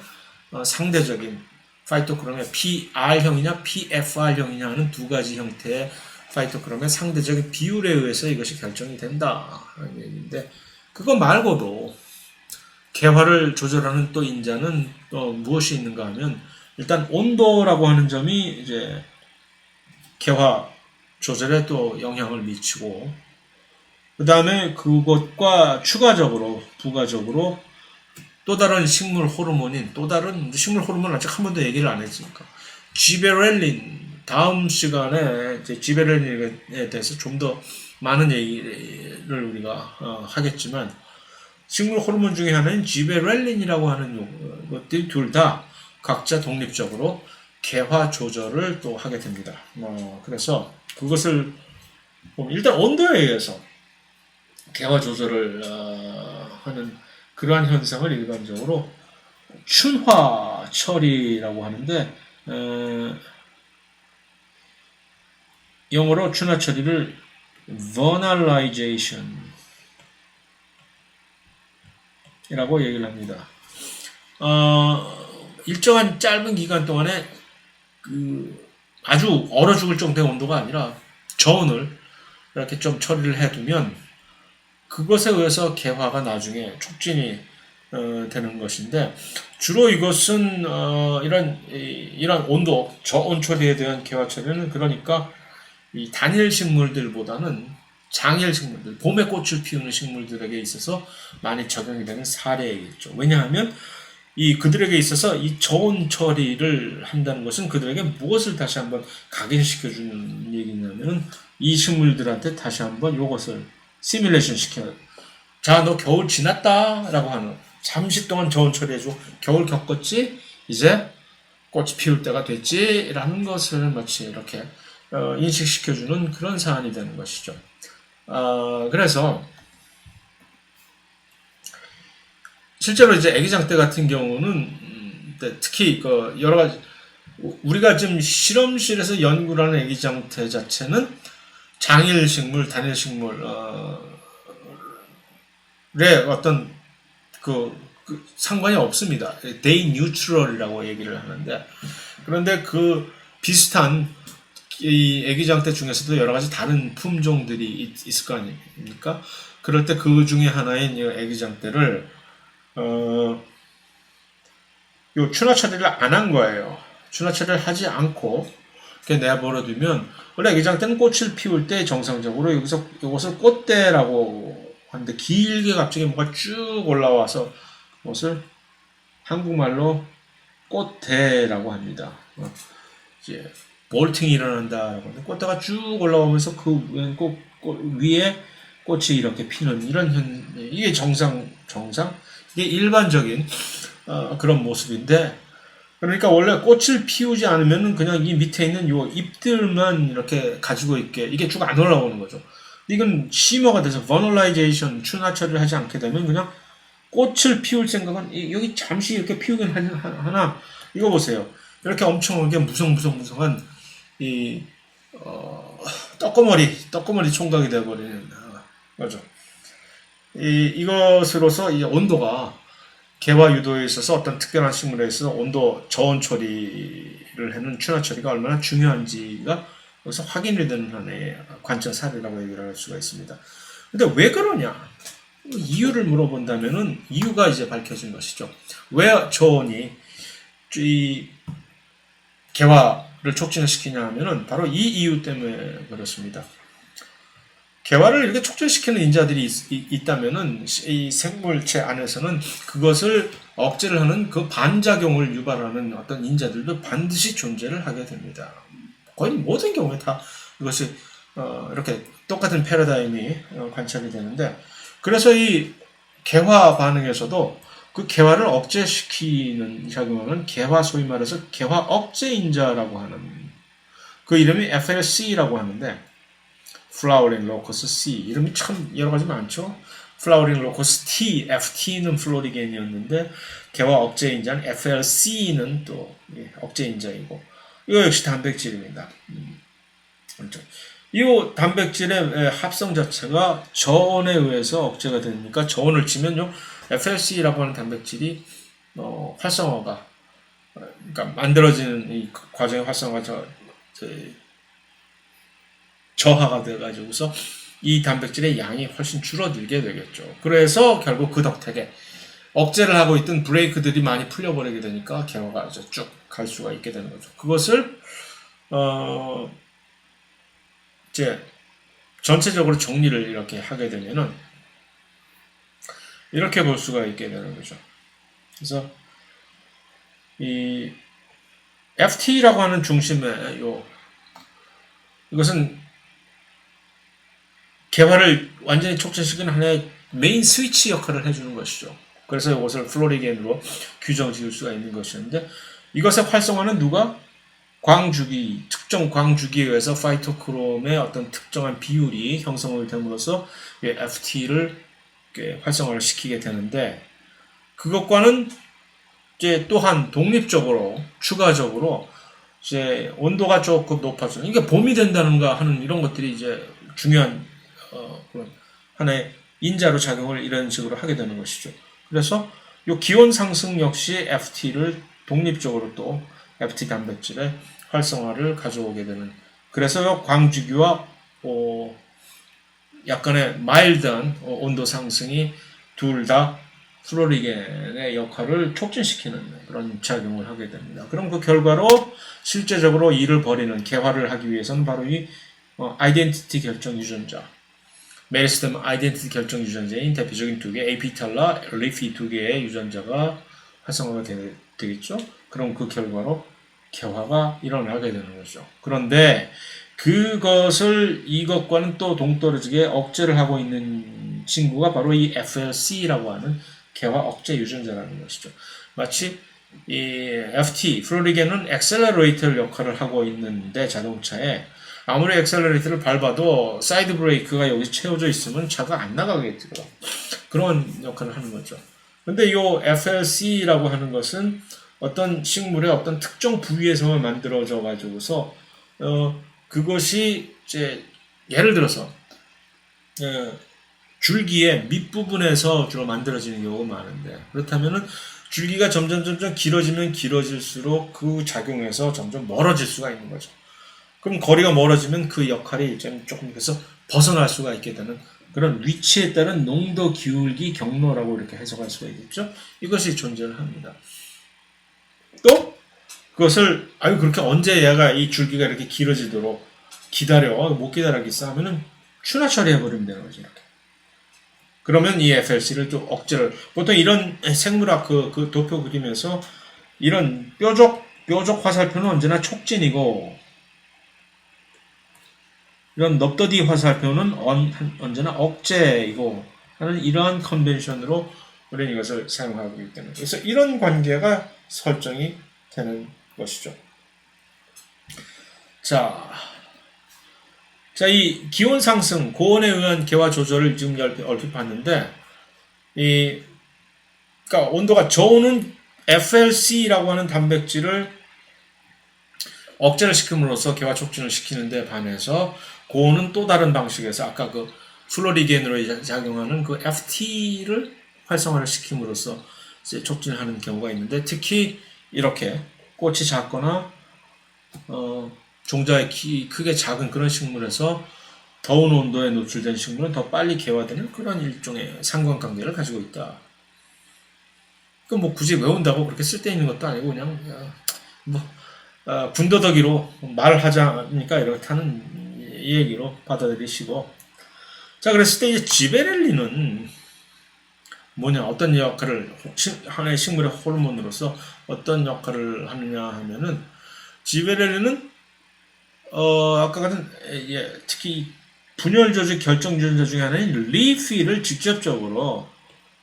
상대적인 파이토크롬의 PR형이냐 PFR형이냐 하는 두 가지 형태의 파이토크롬의 상대적인 비율에 의해서 이것이 결정이 된다는 얘기인데, 그거 말고도 개화를 조절하는 또 인자는 무엇이 있는가 하면, 일단 온도라고 하는 점이 이제 개화 조절에 또 영향을 미치고, 그 다음에 그것과 부가적으로 또 다른 식물 호르몬인, 식물 호르몬 아직 한 번도 얘기를 안 했으니까, 지베렐린, 다음 시간에 이제 지베렐린에 대해서 좀 더 많은 얘기를 우리가 하겠지만, 식물 호르몬 중에 하나인 지베렐린이라고 하는 것들이 둘 다 각자 독립적으로 개화 조절을 또 하게 됩니다. 그래서 그것을 일단 온도에 의해서 개화 조절을 하는 그러한 현상을 일반적으로 춘화 처리라고 하는데, 영어로 춘화 처리를 vernalization 이라고 얘기를 합니다. 일정한 짧은 기간 동안에 아주 얼어 죽을 정도의 온도가 아니라 저온을 이렇게 좀 처리를 해두면 그것에 의해서 개화가 나중에 촉진이 되는 것인데, 주로 이것은 이런 온도, 저온 처리에 대한 개화 처리는 그러니까 이 단일 식물들보다는 장일 식물들, 봄에 꽃을 피우는 식물들에게 있어서 많이 적용이 되는 사례이겠죠. 왜냐하면 그들에게 있어서 이 저온 처리를 한다는 것은 그들에게 무엇을 다시 한번 각인시켜주는 얘기냐면, 이 식물들한테 다시 한번 이것을 시뮬레이션 시켜요. 자, 너 겨울 지났다 라고 하는, 잠시 동안 저온 처리해주고 겨울 겪었지? 이제 꽃이 피울 때가 됐지? 라는 것을 마치 이렇게 인식시켜주는 그런 사안이 되는 것이죠. 그래서 실제로 이제 애기장대 같은 경우는 특히 여러 가지 우리가 지금 실험실에서 연구를 하는 애기장대 자체는 장일 식물, 단일 식물의 어떤 상관이 없습니다. Day neutral이라고 얘기를 하는데, 그런데 그 비슷한 이 애기장대 중에서도 여러 가지 다른 품종들이 있을 거 아닙니까? 그럴 때 그 중에 하나인 이 애기장대를 요 춘화 처리를 안 한 거예요. 춘화 처리를 하지 않고 이렇게 내버려두면, 원래 애기장대는 꽃을 피울 때 정상적으로 이것을 꽃대라고 하는데, 길게 갑자기 뭐가 쭉 올라와서 이것을 한국말로 꽃대라고 합니다. 이제 볼팅이 일어난다라고 하는데, 꽃대가 쭉 올라오면서 그 꽃 위에 꽃이 이렇게 피는 이게 정상 이게 일반적인 그런 모습인데, 그러니까 원래 꽃을 피우지 않으면 그냥 이 밑에 있는 요 잎들만 이렇게 가지고 있게 이게 쭉 안 올라오는 거죠. 이건 심어가 돼서 버널라이제이션, 춘화 처리를 하지 않게 되면 그냥 꽃을 피울 생각은 여기 잠시 이렇게 피우긴 하나 이거 보세요. 이렇게 엄청나게 무성한 이 떡고머리 총각이 되어버리는 거죠. 이것으로서 이 온도가 개화 유도에 있어서 어떤 특별한 식물에 있어서 온도 저온 처리를 하는 춘화 처리가 얼마나 중요한지가 여기서 확인이 되는 하나의 관점 사례라고 얘기를 할 수가 있습니다. 근데 왜 그러냐? 이유를 물어본다면은 이유가 이제 밝혀진 것이죠. 왜 저온이 이 개화를 촉진을 시키냐 하면은 바로 이 이유 때문에 그렇습니다. 개화를 이렇게 촉진시키는 인자들이 있다면은 이 생물체 안에서는 그것을 억제를 하는 그 반작용을 유발하는 어떤 인자들도 반드시 존재를 하게 됩니다. 거의 모든 경우에 다 이것이 이렇게 똑같은 패러다임이 관찰이 되는데, 그래서 이 개화 반응에서도 그 개화를 억제시키는 작용은 개화, 소위 말해서 개화 억제 인자라고 하는 그 이름이 FLC라고 하는데, Flowering Locus C 이름이 참 여러 가지 많죠. Flowering Locus T, FT는 플로리겐이었는데 개화 억제 인자는 FLC는 또 억제 인자이고, 이거 역시 단백질입니다. 이 단백질의 합성 자체가 저온에 의해서 억제가 되니까 저온을 치면요, FLC라고 하는 단백질이 활성화가, 그러니까 만들어지는 이 과정의 활성화가 저하가 돼가지고서 이 단백질의 양이 훨씬 줄어들게 되겠죠. 그래서 결국 그 덕택에 억제를 하고 있던 브레이크들이 많이 풀려버리게 되니까 개화가 쭉 갈 수가 있게 되는 거죠. 그것을 이제 전체적으로 정리를 이렇게 하게 되면은 이렇게 볼 수가 있게 되는 거죠. 그래서 이 FT라고 하는 중심의 이것은 개화를 완전히 촉진시키는 하나의 메인 스위치 역할을 해주는 것이죠. 그래서 이것을 플로리겐으로 규정 지을 수가 있는 것이었는데, 이것의 활성화는 누가? 광주기, 특정 광주기에 의해서 파이토크롬의 어떤 특정한 비율이 형성을 됨으로써 FT를 활성화를 시키게 되는데, 그것과는 이제 또한 독립적으로 추가적으로 이제 온도가 조금 높아져, 이게 봄이 된다는가 하는 이런 것들이 이제 중요한 그런 하나의 인자로 작용을 이런 식으로 하게 되는 것이죠. 그래서 이 기온 상승 역시 FT를 독립적으로 또 FT 단백질의 활성화를 가져오게 되는, 그래서 광주기와 약간의 마일드한 온도 상승이 둘 다 플로리겐의 역할을 촉진시키는 그런 작용을 하게 됩니다. 그럼 그 결과로 실제적으로 일을 벌이는, 개화를 하기 위해서는 바로 이 아이덴티티 결정 유전자, 메리스템 아이덴티티 결정 유전자인 대표적인 두 개, 에피탈라, 리피 두 개의 유전자가 활성화가 되겠죠. 그럼 그 결과로 개화가 일어나게 되는 거죠. 그런데 그것을 이것과는 또 동떨어지게 억제를 하고 있는 친구가 바로 이 FLC라고 하는 개화 억제 유전자라는 것이죠. 마치 이 FT, 플로리겐은 엑셀러레이터 역할을 하고 있는데, 자동차에 아무리 엑셀러레이터를 밟아도 사이드 브레이크가 여기 채워져 있으면 차가 안 나가겠죠. 그런 역할을 하는 거죠. 근데 이 FLC라고 하는 것은 어떤 식물의 어떤 특정 부위에서만 만들어져 가지고서 그것이 이제 예를 들어서 줄기의 밑부분에서 주로 만들어지는 경우가 많은데, 그렇다면은 줄기가 점점 길어지면 길어질수록 그 작용에서 점점 멀어질 수가 있는 거죠. 그럼 거리가 멀어지면 그 역할이 조금 그래서 벗어날 수가 있게 되는 그런 위치에 따른 농도 기울기 경로라고 이렇게 해석할 수가 있겠죠. 이것이 존재를 합니다. 또 그것을 그렇게 언제 얘가 이 줄기가 이렇게 길어지도록 기다려, 못 기다리겠어 하면은 춘화 처리해버리면 되는 거죠. 이렇게. 그러면 이 FLC를 또 억제를, 보통 이런 생물학 그 도표 그림에서 이런 뾰족 화살표는 언제나 촉진이고, 이런 넙더디 화살표는 언제나 억제이고 하는 이러한 컨벤션으로 우리는 이것을 사용하고 있기 때문에, 그래서 이런 관계가 설정이 되는 것이죠. 자, 이 기온 상승, 고온에 의한 개화 조절을 지금 얼핏 봤는데, 이 그러니까 온도가 저온은 FLC라고 하는 단백질을 억제를 시킴으로써 개화 촉진을 시키는데 반해서 고온은 또 다른 방식에서 아까 그 플로리겐으로 작용하는 그 FT를 활성화를 시킴으로써 이제 촉진을 하는 경우가 있는데 특히 이렇게 꽃이 작거나 종자의 크게 작은 그런 식물에서 더운 온도에 노출된 식물은 더 빨리 개화되는 그런 일종의 상관관계를 가지고 있다. 그 뭐 굳이 외운다고 그렇게 쓸데있는 것도 아니고 그냥 뭐 군더더기로 말하자니까 이렇다는 얘기로 받아들이시고 자 그랬을 때 이제 지베렐린은 뭐냐 어떤 역할을 하나의 식물의 호르몬으로서 어떤 역할을 하느냐 하면은 지베렐린은 아까 같은 특히 분열 조직 결정 유전자 중에 하나인 리피를 직접적으로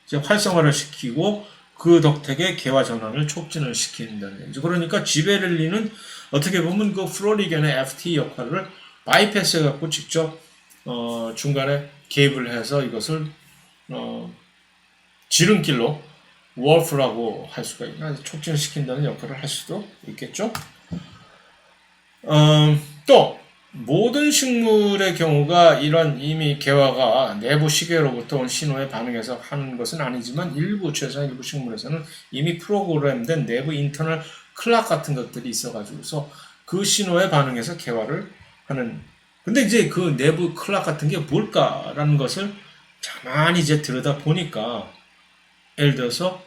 이제 활성화를 시키고 그 덕택에 개화 전환을 촉진을 시킨다는 얘기죠. 그러니까 지베렐린은 어떻게 보면 그 플로리겐의 FT 역할을 바이패스 해갖고 직접 중간에 개입을 해서 이것을 지름길로 월프라고 할 수가 있나 촉진을 시킨다는 역할을 할 수도 있겠죠. 또 모든 식물의 경우가 이런 이미 개화가 내부 시계로부터 온 신호에 반응해서 하는 것은 아니지만 최소한 일부 식물에서는 이미 프로그램된 내부 인터널 클락 같은 것들이 있어가지고서 그 신호에 반응해서 개화를 하는 근데 이제 그 내부 클락 같은 게 뭘까라는 것을 가만히 이제 들여다 보니까 예를 들어서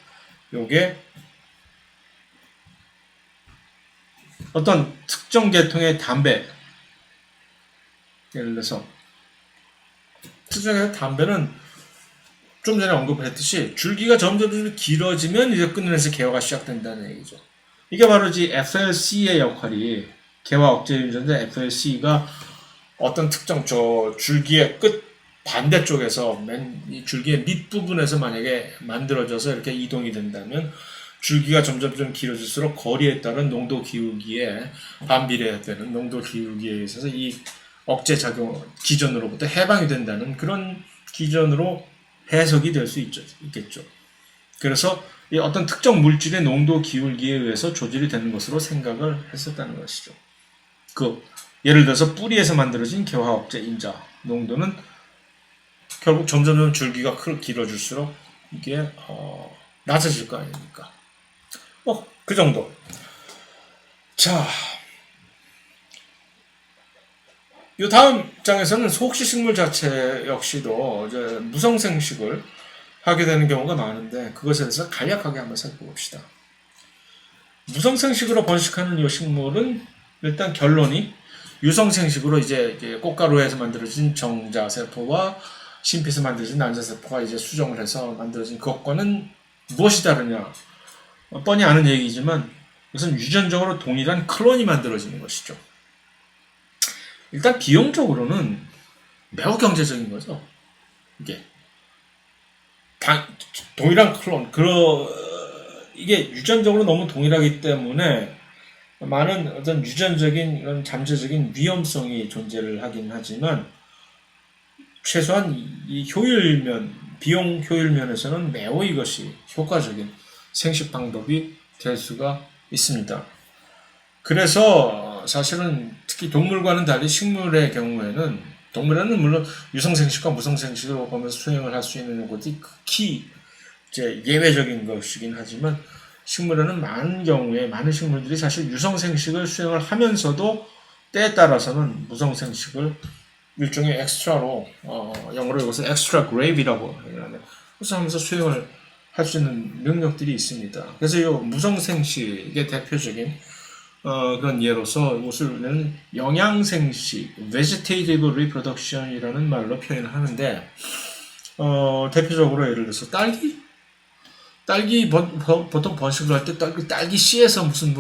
요게 어떤 특정 계통의 담배 예를 들어서 특정 계통의 담배는 좀 전에 언급을 했듯이 줄기가 점점 길어지면 이제 끝내서 개화가 시작된다는 얘기죠. 이게 바로 이 FLC의 역할이 개화 억제 유전자 FLC가 어떤 특정 줄기의 끝 반대쪽에서 이 줄기의 밑부분에서 만약에 만들어져서 이렇게 이동이 된다면 줄기가 점점 길어질수록 거리에 따른 농도 기울기에 반비례되는 농도 기울기에 있어서 이 억제 작용 기전으로부터 해방이 된다는 그런 기전으로 해석이 될 수 있겠죠. 그래서 이 어떤 특정 물질의 농도 기울기에 의해서 조절이 되는 것으로 생각을 했었다는 것이죠. 예를 들어서 뿌리에서 만들어진 개화 억제 인자 농도는 결국 점점 줄기가 길어질수록 이게 낮아질 거 아닙니까? 그 정도. 자, 이 다음 장에서는 소혹식물 자체 역시도 이제 무성생식을 하게 되는 경우가 많은데 그것에 대해서 간략하게 한번 살펴봅시다. 무성생식으로 번식하는 이 식물은 일단 결론이 유성생식으로 이제 꽃가루에서 만들어진 정자세포와 심피에서 만들어진 난자세포가 이제 수정을 해서 만들어진 그것과는 무엇이 다르냐? 뻔히 아는 얘기지만 이것은 유전적으로 동일한 클론이 만들어지는 것이죠. 일단 비용적으로는 매우 경제적인 거죠. 이게 동일한 클론, 이게 유전적으로 너무 동일하기 때문에 많은 어떤 유전적인 이런 잠재적인 위험성이 존재를 하긴 하지만 최소한 이 비용 효율면에서는 매우 이것이 효과적인 생식 방법이 될 수가 있습니다. 그래서 사실은 특히 동물과는 달리 식물의 경우에는 동물에는 물론 유성생식과 무성생식으로 보면서 수행을 할 수 있는 것이 극히 이제 예외적인 것이긴 하지만 식물에는 많은 식물들이 사실 유성생식을 수행을 하면서도 때에 따라서는 무성생식을 일종의 엑스트라로 영어로 이것을 엑스트라 그레이비라고 하는데 그래서 하면서 수행을 할 수 있는 능력들이 있습니다. 그래서 이 무성생식의 대표적인 그런 예로서 이것을 영양생식, vegetative reproduction이라는 말로 표현을 하는데 대표적으로 예를 들어서 딸기 보통 번식을 할 때 딸기 씨에서 무슨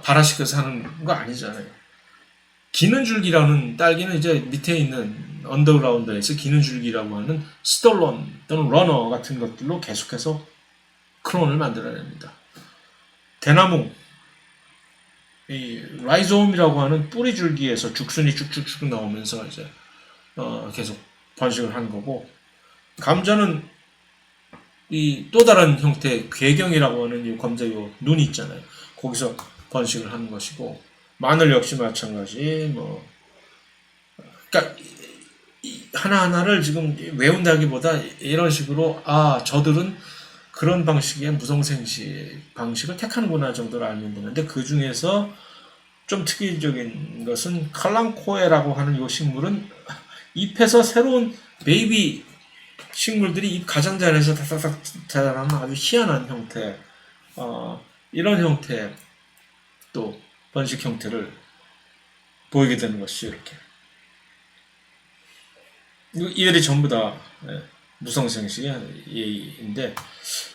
발화시켜서 하는 거 아니잖아요. 기는 줄기라는 딸기는 이제 밑에 있는 언더그라운드에서 기는 줄기라고 하는 스톨론 또는 러너 같은 것들로 계속해서 클론을 만들어냅니다. 대나무 이 라이솜이라고 하는 뿌리 줄기에서 죽순이 쭉쭉쭉 나오면서 이제 계속 번식을 하는 거고 감자는 이 또 다른 형태의 괴경이라고 하는 이 검색 요 눈이 있잖아요. 거기서 번식을 하는 것이고, 마늘 역시 마찬가지. 뭐 그러니까 하나하나를 지금 외운다기보다 이런 식으로 저들은 그런 방식의 무성생식 방식을 택하는구나 정도로 알면 되는데, 그 중에서 좀 특이적인 것은 칼랑코에라고 하는 이 식물은 잎에서 새로운 베이비 식물들이 잎 가장자리에서 다닥닥 자라나는 아주 희한한 형태, 이런 형태의 또 번식 형태를 보이게 되는 것이 이렇게. 이들이 전부 다 무성생식인데,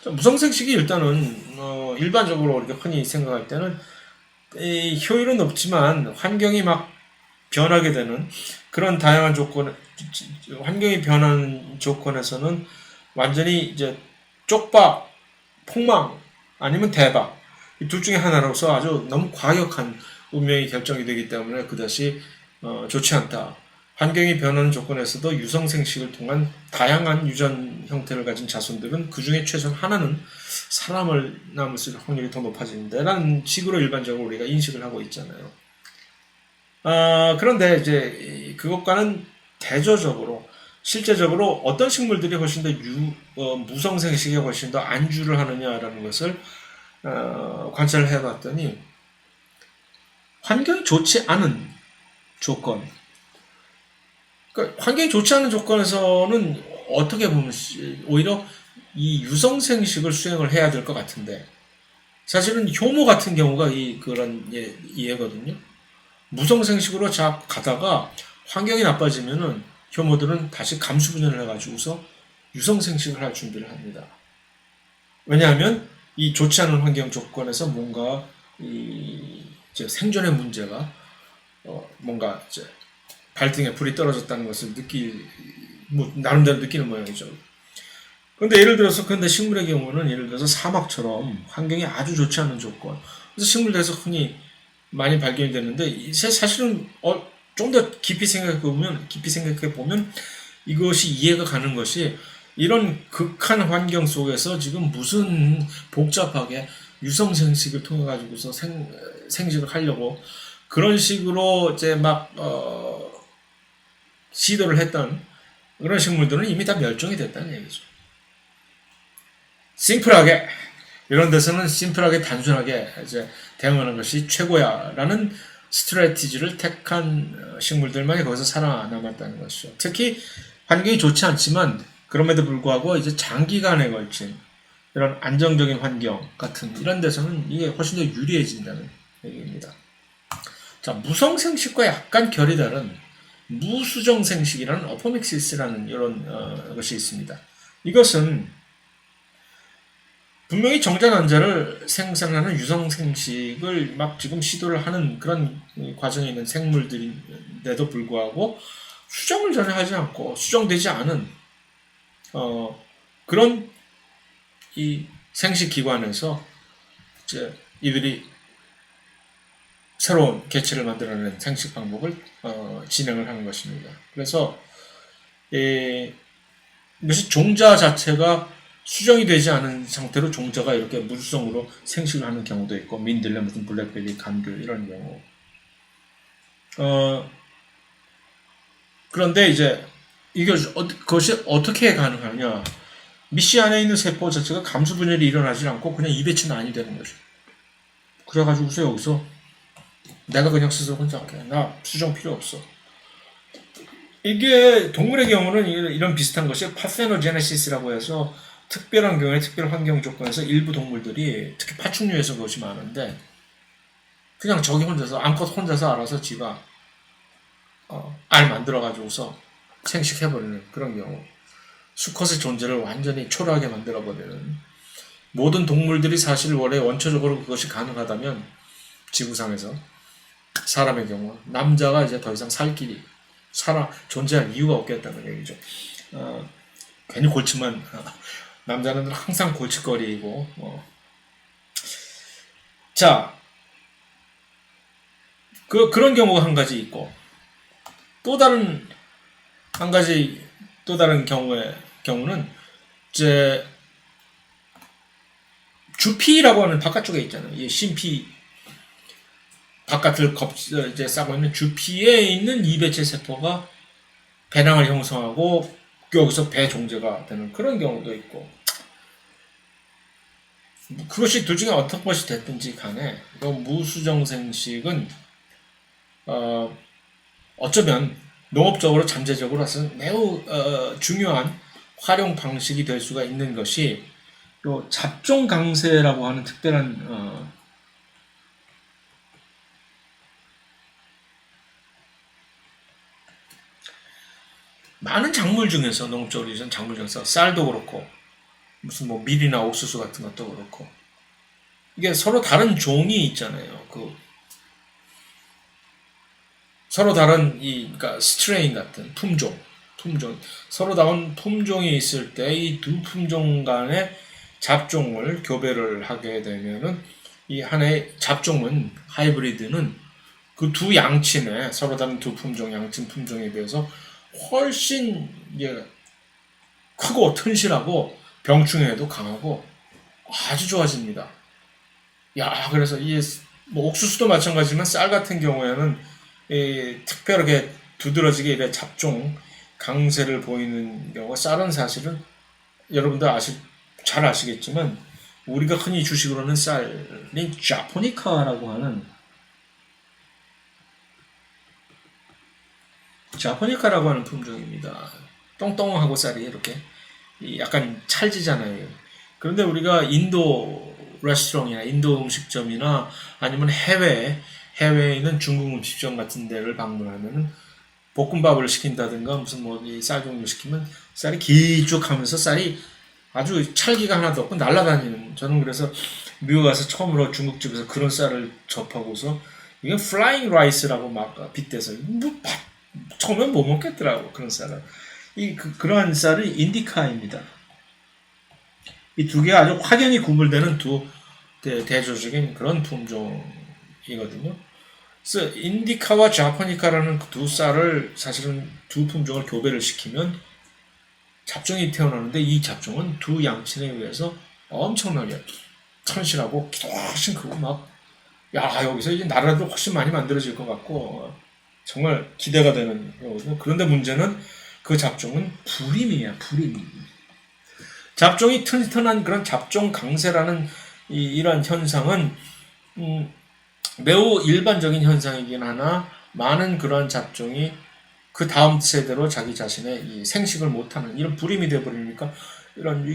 무성생식이 일단은 일반적으로 우리가 흔히 생각할 때는 효율은 없지만 환경이 막 변하게 되는 그런 다양한 환경이 변하는 조건에서는 완전히 이제 쪽박, 폭망 아니면 대박, 이 둘 중에 하나로서 아주 너무 과격한 운명이 결정이 되기 때문에 그것이 좋지 않다. 환경이 변하는 조건에서도 유성생식을 통한 다양한 유전 형태를 가진 자손들은 그 중에 최소한 하나는 사람을 남을 수 있을 확률이 더 높아진다라는 식으로 일반적으로 우리가 인식을 하고 있잖아요. 그런데 이제 그것과는 대조적으로 실제적으로 어떤 식물들이 훨씬 더 무성생식에 훨씬 더 안주를 하느냐라는 것을 관찰을 해봤더니, 환경이 좋지 않은 조건, 그러니까 환경이 좋지 않은 조건에서는 어떻게 보면 오히려 이 유성생식을 수행을 해야 될 것 같은데, 사실은 효모 같은 경우가 그런 예거든요. 무성생식으로 가다가 환경이 나빠지면은 효모들은 다시 감수분열을 해가지고서 유성생식을 할 준비를 합니다. 왜냐하면 이 좋지 않은 환경 조건에서 뭔가 이제 생존의 문제가 뭔가 이제 발등에 불이 떨어졌다는 것을 나름대로 느끼는 모양이죠. 근데 예를 들어서, 식물의 경우는 예를 들어서 사막처럼 환경이 아주 좋지 않은 조건, 그래서 식물들에서 흔히 많이 발견이 되는데, 사실은 좀 더 깊이 생각해 보면 이것이 이해가 가는 것이, 이런 극한 환경 속에서 지금 무슨 복잡하게 유성생식을 통해 가지고서 생식을 하려고 그런 식으로 이제 막 시도를 했던 그런 식물들은 이미 다 멸종이 됐다는 얘기죠. 심플하게, 이런 데서는 심플하게 단순하게 이제 대응하는 것이 최고야라는 스트래티지를 택한 식물들만이 거기서 살아남았다는 것이죠. 특히 환경이 좋지 않지만 그럼에도 불구하고 이제 장기간에 걸친 이런 안정적인 환경 같은 이런 데서는 이게 훨씬 더 유리해진다는 얘기입니다. 자, 무성생식과 약간 결이 다른 무수정생식이라는 어포믹시스라는 이런 것이 있습니다. 이것은 분명히 정자난자를 생산하는 유성생식을 막 지금 시도를 하는 그런 과정에 있는 생물들인데도 불구하고 수정을 전혀 하지 않고 수정되지 않은 그런 이 생식기관에서 이제 이들이 새로운 개체를 만들어내는 생식 방법을 진행을 하는 것입니다. 그래서 이것이 종자 자체가 수정이 되지 않은 상태로 종자가 이렇게 무수성으로 생식을 하는 경우도 있고, 민들레, 무슨 블랙베리, 감귤 이런 경우. 그런데 이제 그것이 어떻게 가능하냐? 미씨 안에 있는 세포 자체가 감수분열이 일어나지 않고 그냥 이배치는 아니 되는 거죠. 그래가지고서 여기서 내가 그냥 스스로 혼자 할게. 나 수정 필요 없어. 이게 동물의 경우는 이런 비슷한 것이 파세노제네시스라고 해서 특별한 경우에 특별 환경 조건에서 일부 동물들이, 특히 파충류에서 그것이 많은데, 그냥 저기 혼자서 암컷 혼자서 알아서 지가 알 만들어가지고서 생식해버리는 그런 경우, 수컷의 존재를 완전히 초라하게 만들어버리는, 모든 동물들이 사실 원래 원초적으로 그것이 가능하다면 지구상에서 사람의 경우 남자가 이제 더 이상 살 길이 존재할 이유가 없겠다는 얘기죠. 괜히 골치만 남자는 항상 골칫거리이고. 자, 그런 경우가 한 가지 있고, 또 다른 경우는 이제 주피라고 하는 바깥쪽에 있잖아요. 이 심피 바깥을 이제 싸고 있는 주피에 있는 이배체 세포가 배낭을 형성하고 여기서 배종제가 되는 그런 경우도 있고, 그것이 둘 중에 어떤 것이 됐든지 간에 이 무수정생식은 어쩌면 농업적으로 잠재적으로서는 매우 중요한 활용 방식이 될 수가 있는 것이 요 잡종 강세라고 하는 특별한 많은 작물 중에서 농업적으로 유전 작물 중에서 쌀도 그렇고 무슨 뭐 밀이나 옥수수 같은 것도 그렇고 이게 서로 다른 종이 있잖아요. 서로 다른 그러니까 스트레인 같은 품종 서로 다른 품종이 있을 때 이 두 품종 간의 잡종을 교배를 하게 되면은 이 하나의 잡종은 하이브리드는 그 두 양친에 서로 다른 두 품종 양친 품종에 비해서 훨씬 크고 튼실하고 병충해에도 강하고 아주 좋아집니다. 야, 그래서 이 뭐 옥수수도 마찬가지지만 쌀 같은 경우에는 특별하게 두드러지게 이래 잡종 강세를 보이는 경우가 쌀은 사실은 여러분들 잘 아시겠지만 우리가 흔히 주식으로는 쌀이 자포니카라고 하는 품종입니다. 똥똥하고 쌀이 이렇게 약간 찰지잖아요. 그런데 우리가 인도 레스토랑이나 인도 음식점이나 아니면 해외에 있는 중국 음식점 같은 데를 방문하면은 볶음밥을 시킨다든가 무슨 뭐 이 쌀 종류 시키면 쌀이 길쭉하면서 쌀이 아주 찰기가 하나도 없고 날아다니는, 저는 그래서 미국 가서 처음으로 중국집에서 그런 쌀을 접하고서 이건 플라잉 라이스라고 막 빗대서 처음엔 못 먹겠더라고 그런 쌀은. 그러한 쌀은 인디카입니다. 이 두 개가 아주 확연히 구분되는 두 대조적인 그런 품종이거든요. 그래서 인디카와 자포니카라는 두 쌀을 사실은 두 품종을 교배를 시키면 잡종이 태어나는데 이 잡종은 두 양친에 의해서 엄청나게 튼실하고 훨씬 크고 여기서 이제 나라도 훨씬 많이 만들어질 것 같고 정말 기대가 되는 거거든요. 그런데 문제는 그 잡종은 불임이에요. 불임. 잡종이 튼튼한 그런 잡종 강세라는 이러한 현상은 매우 일반적인 현상이긴 하나 많은 그런 잡종이 그 다음 세대로 자기 자신의 이 생식을 못하는 이런 불임이 되어버리니까 이런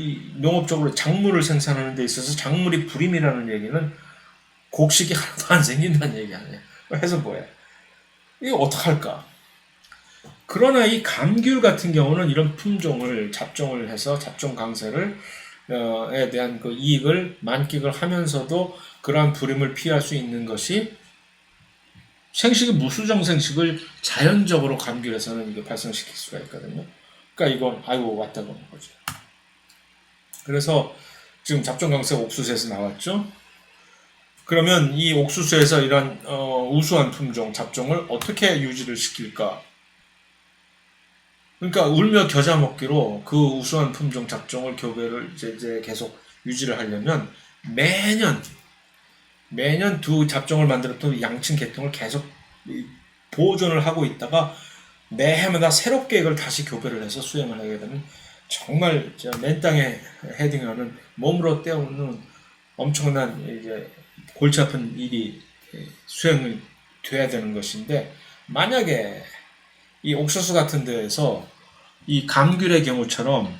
농업적으로 작물을 생산하는 데 있어서 작물이 불임이라는 얘기는 곡식이 하나도 안 생긴다는 얘기 아니에요. 그래서 뭐야? 이거 어떡할까? 그러나 이 감귤 같은 경우는 이런 잡종을 해서 잡종 강세를 에 대한 그 이익을 만끽을 하면서도 그러한 불임을 피할 수 있는 것이 생식의 무수정 생식을 자연적으로 감귤에서는 이게 발생시킬 수가 있거든요. 그러니까 이건 아이고 왔다 보는 거죠. 그래서 지금 잡종 강세가 옥수수에서 나왔죠. 그러면 이 옥수수에서 이런 우수한 품종 잡종을 어떻게 유지를 시킬까? 그러니까 울며 겨자 먹기로 그 우수한 품종 잡종을 교배를 이제 계속 유지를 하려면 매년 두 잡종을 만들었던 양친 계통을 계속 보존을 하고 있다가 매해마다 새롭게 이걸 다시 교배를 해서 수행을 하게 되면 정말 맨 땅에 헤딩하는 몸으로 때우는 엄청난 이제 골치 아픈 일이 수행이 돼야 되는 것인데, 만약에 이 옥수수 같은 데에서 이 감귤의 경우처럼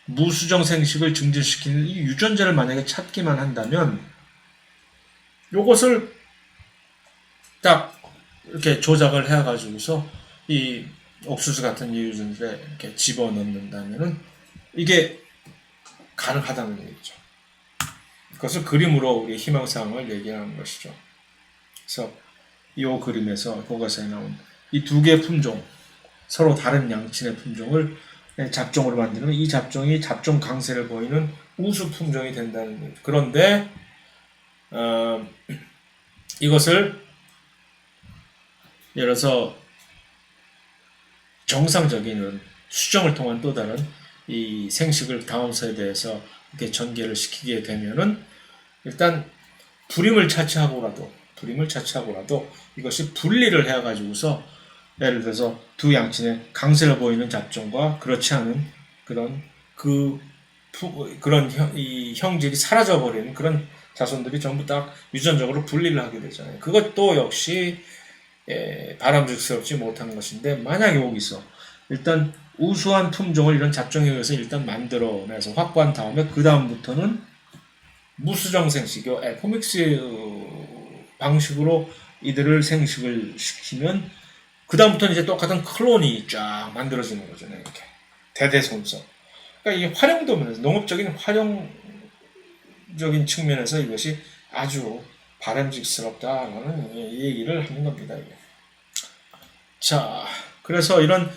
무수정 생식을 증진시키는 이 유전자를 만약에 찾기만 한다면 요것을 딱 이렇게 조작을 해가지고서 이 옥수수 같은 이 유전자에 이렇게 집어넣는다면은 이게 가능하다는 얘기죠. 그것을 그림으로 우리 희망사항을 얘기하는 것이죠. 그래서 이 그림에서 교과서에 나온 이 두 개의 품종, 서로 다른 양친의 품종을 잡종으로 만드는 이 잡종이 잡종 강세를 보이는 우수 품종이 된다는 거죠. 그런데 이것을 예를 들어서 정상적인 수정을 통한 또 다른 이 생식을 다음 세대에서 이렇게 전개를 시키게 되면은 일단 불임을 차치하고라도 이것이 분리를 해가지고서 예를 들어서 두 양친의 강세를 보이는 잡종과 그렇지 않은 그런 이 형질이 사라져 버리는 그런 자손들이 전부 다 유전적으로 분리를 하게 되잖아요. 그것도 역시 바람직스럽지 못한 것인데, 만약에 여기서 일단 우수한 품종을 이런 잡종에 의해서 일단 만들어내서 확보한 다음에 그 다음부터는 무수정 생식, 포믹스 방식으로 이들을 생식을 시키면 그 다음부터는 이제 똑같은 클론이 쫙 만들어지는 거잖아요. 이렇게 대대손손. 그러니까 이게 활용도면에서 농업적인 활용적인 측면에서 이것이 아주 바람직스럽다라는 이 얘기를 하는 겁니다. 이게. 자, 그래서 이런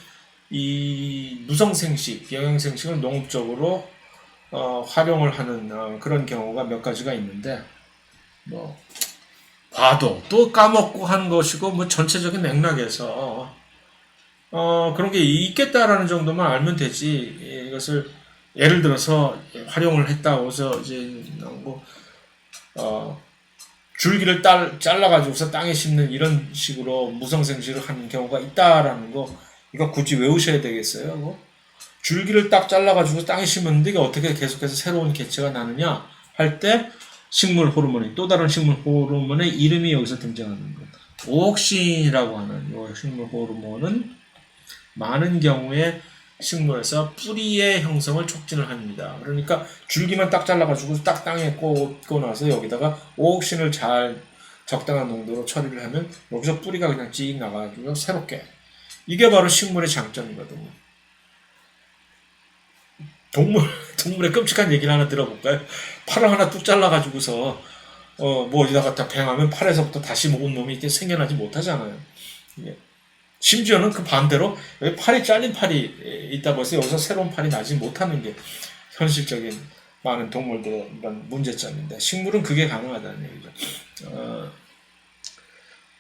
이 무성생식, 영양생식을 농업적으로 활용을 하는 그런 경우가 몇 가지가 있는데, 뭐 봐도 또 까먹고 하는 것이고, 뭐 전체적인 맥락에서 그런 게 있겠다라는 정도만 알면 되지. 이것을 예를 들어서 활용을 했다고 해서 이제 뭐 줄기를 잘라가지고서 땅에 심는 이런 식으로 무성생식을 하는 경우가 있다라는 거, 이거 굳이 외우셔야 되겠어요. 뭐 줄기를 딱 잘라가지고 땅에 심었는데 이게 어떻게 계속해서 새로운 개체가 나느냐 할 때 식물 호르몬이, 또 다른 식물 호르몬의 이름이 여기서 등장하는 것. 오옥신이라고 하는 이 식물 호르몬은 많은 경우에 식물에서 뿌리의 형성을 촉진을 합니다. 그러니까 줄기만 딱 잘라가지고 딱 땅에 꽂고 나서 여기다가 오옥신을 잘 적당한 농도로 처리를 하면 여기서 뿌리가 그냥 찌익 나가지고 새롭게. 이게 바로 식물의 장점이거든요. 동물의 끔찍한 얘기를 하나 들어볼까요? 팔을 하나 뚝 잘라가지고서 뭐 어디다 갖다 뱅하면 팔에서부터 다시 온몸이 이렇게 생겨나지 못하잖아요. 심지어는 그 반대로 여기 팔이 잘린 팔이 있다고 해서 여기서 새로운 팔이 나지 못하는 게 현실적인 많은 동물들의 이런 문제점인데, 식물은 그게 가능하다는 얘기죠.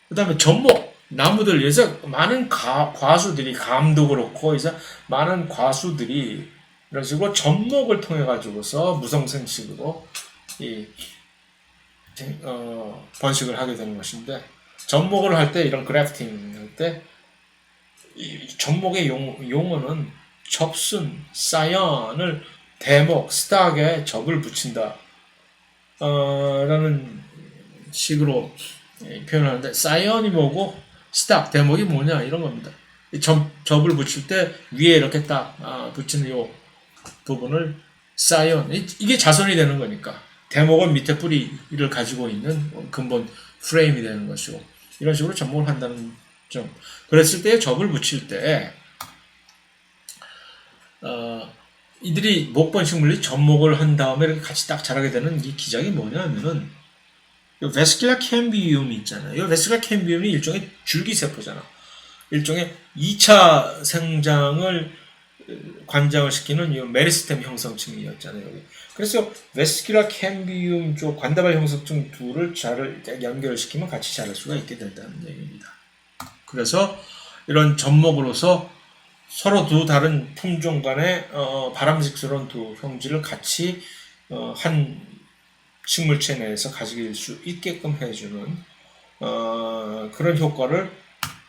그 다음에 전목, 나무들, 여기서 많은 과수들이, 감도 그렇고, 이제 많은 과수들이 이런 식으로 접목을 통해 가지고서 무성생식으로 번식을 하게 되는 것인데, 접목을 할 때, 이런 그래프팅 할 때, 이 접목의 용어는 접순, 사연을 대목, 스탁에 접을 붙인다 라는 식으로 표현하는데, 사연이 뭐고 스탁, 대목이 뭐냐 이런 겁니다. 접을 붙일 때 위에 이렇게 딱 붙이는 요 부분을 사연, 이게 자손이 되는 거니까, 대목은 밑에 뿌리를 가지고 있는 근본 프레임이 되는 것이고, 이런 식으로 접목을 한다는 점. 그랬을 때 접을 붙일 때 이들이 목본 식물이 접목을 한 다음에 이렇게 같이 딱 자라게 되는 이 기작이 뭐냐면은, 이 베스큘라 캠비움이 있잖아요. 이 베스큘라 캠비움이 일종의 줄기세포잖아. 일종의 2차 생장을 관장을 시키는 이 메리스템 형성층이었잖아요. 그래서 베스큘라 캠비움 쪽 관다발 형성층 둘을 잘 연결시키면 같이 자랄 수가 있게 된다는 얘기입니다. 그래서 이런 접목으로서 서로 두 다른 품종 간의 바람직스러운 두 형질을 같이 한 식물체 내에서 가질 수 있게끔 해주는 그런 효과를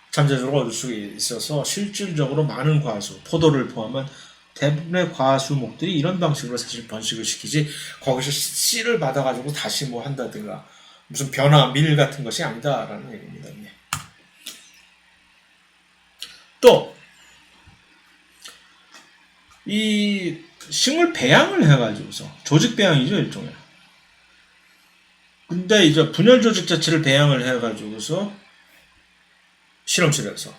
잠재적으로 얻을 수 있어서, 실질적으로 많은 과수, 포도를 포함한 대부분의 과수목들이 이런 방식으로 사실 번식을 시키지, 거기서 씨를 받아가지고 다시 뭐 한다든가 무슨 변화, 밀 같은 것이 아니다라는 얘기입니다. 또 이 식물 배양을 해가지고서, 조직 배양이죠 일종의. 근데 이제 분열 조직 자체를 배양을 해가지고서 실험실에서,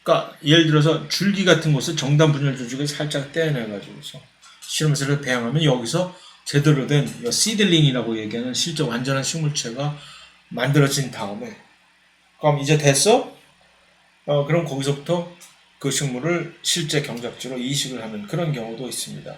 그러니까 예를 들어서 줄기 같은 것을 정단 분열 조직을 살짝 떼내가지고서 실험실을 배양하면 여기서 제대로 된 시들링이라고 얘기하는 실제 완전한 식물체가 만들어진 다음에, 그럼 이제 됐어? 그럼 거기서부터 그 식물을 실제 경작지로 이식을 하는 그런 경우도 있습니다.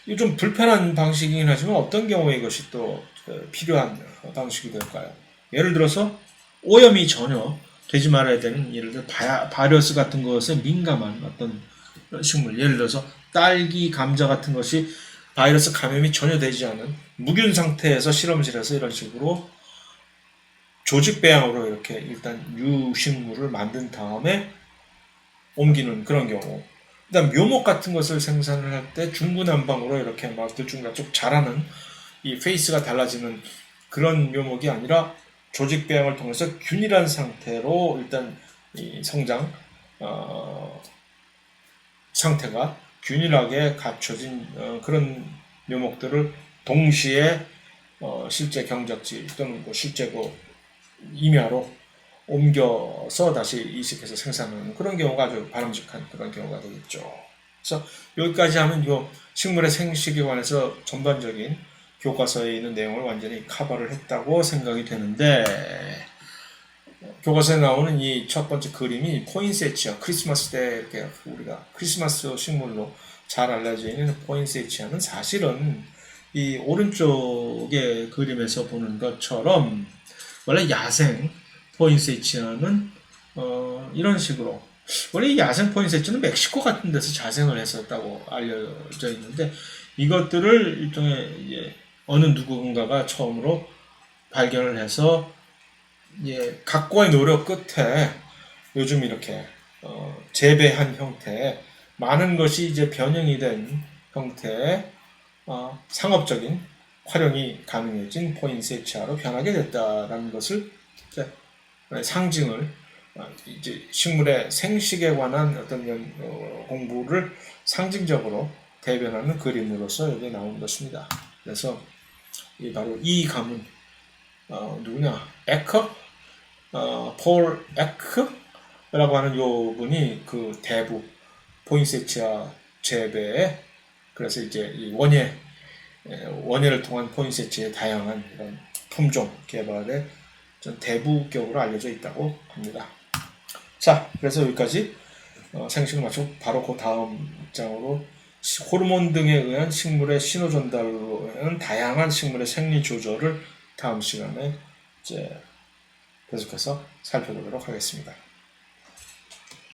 이게 좀 불편한 방식이긴 하지만 어떤 경우에 이것이 또 필요한 방식이 될까요? 예를 들어서 오염이 전혀 되지 말아야 되는, 예를 들어 바이러스 같은 것에 민감한 어떤 식물, 예를 들어서 딸기, 감자 같은 것이 바이러스 감염이 전혀 되지 않은 무균 상태에서 실험실에서 이런 식으로 조직 배양으로 이렇게 일단 유식물을 만든 다음에 옮기는 그런 경우. 그다음 묘목 같은 것을 생산을 할 때 중구난방으로 이렇게 막 들쭉날쭉 자라는 이 페이스가 달라지는 그런 묘목이 아니라 조직 배양을 통해서 균일한 상태로 일단 이 성장 상태가 균일하게 갖춰진 그런 묘목들을 동시에 실제 경작지 또는 뭐 실제 임야로 옮겨서 다시 이식해서 생산하는 그런 경우가 아주 바람직한 그런 경우가 되겠죠. 그래서 여기까지 하면 이 식물의 생식에 관해서 전반적인 교과서에 있는 내용을 완전히 커버를 했다고 생각이 되는데, 교과서에 나오는 이 첫 번째 그림이 포인세치아, 크리스마스 때 이렇게 우리가 크리스마스 식물로 잘 알려져 있는 포인세치아는 사실은 이 오른쪽의 그림에서 보는 것처럼 원래 야생 포인세치아는 이런 식으로, 원래 이 야생 포인세치아는 멕시코 같은 데서 자생을 했었다고 알려져 있는데, 이것들을 일종의 이제 어느 누군가가 처음으로 발견을 해서 각고의 노력 끝에 요즘 이렇게 재배한 형태의 많은 것이 이제 변형이 된 형태의 상업적인 활용이 가능해진 포인세치아로 변하게 됐다라는 것을 이제 상징을 이제 식물의 생식에 관한 어떤 공부를 상징적으로 대변하는 그림으로서 여기 나온 것입니다. 그래서 바로 이 가문 누구냐? 폴 에크라고 하는 요 분이 그 대부 포인세치아 재배에, 그래서 이제 이 원예를 통한 포인세치아의 다양한 이런 품종 개발에 좀 대부격으로 알려져 있다고 합니다. 자, 그래서 여기까지 생식을 마치고 바로 그 다음 장으로 호르몬 등에 의한 식물의 신호 전달로 의한 다양한 식물의 생리 조절을 다음 시간에 이제 계속해서 살펴보도록 하겠습니다.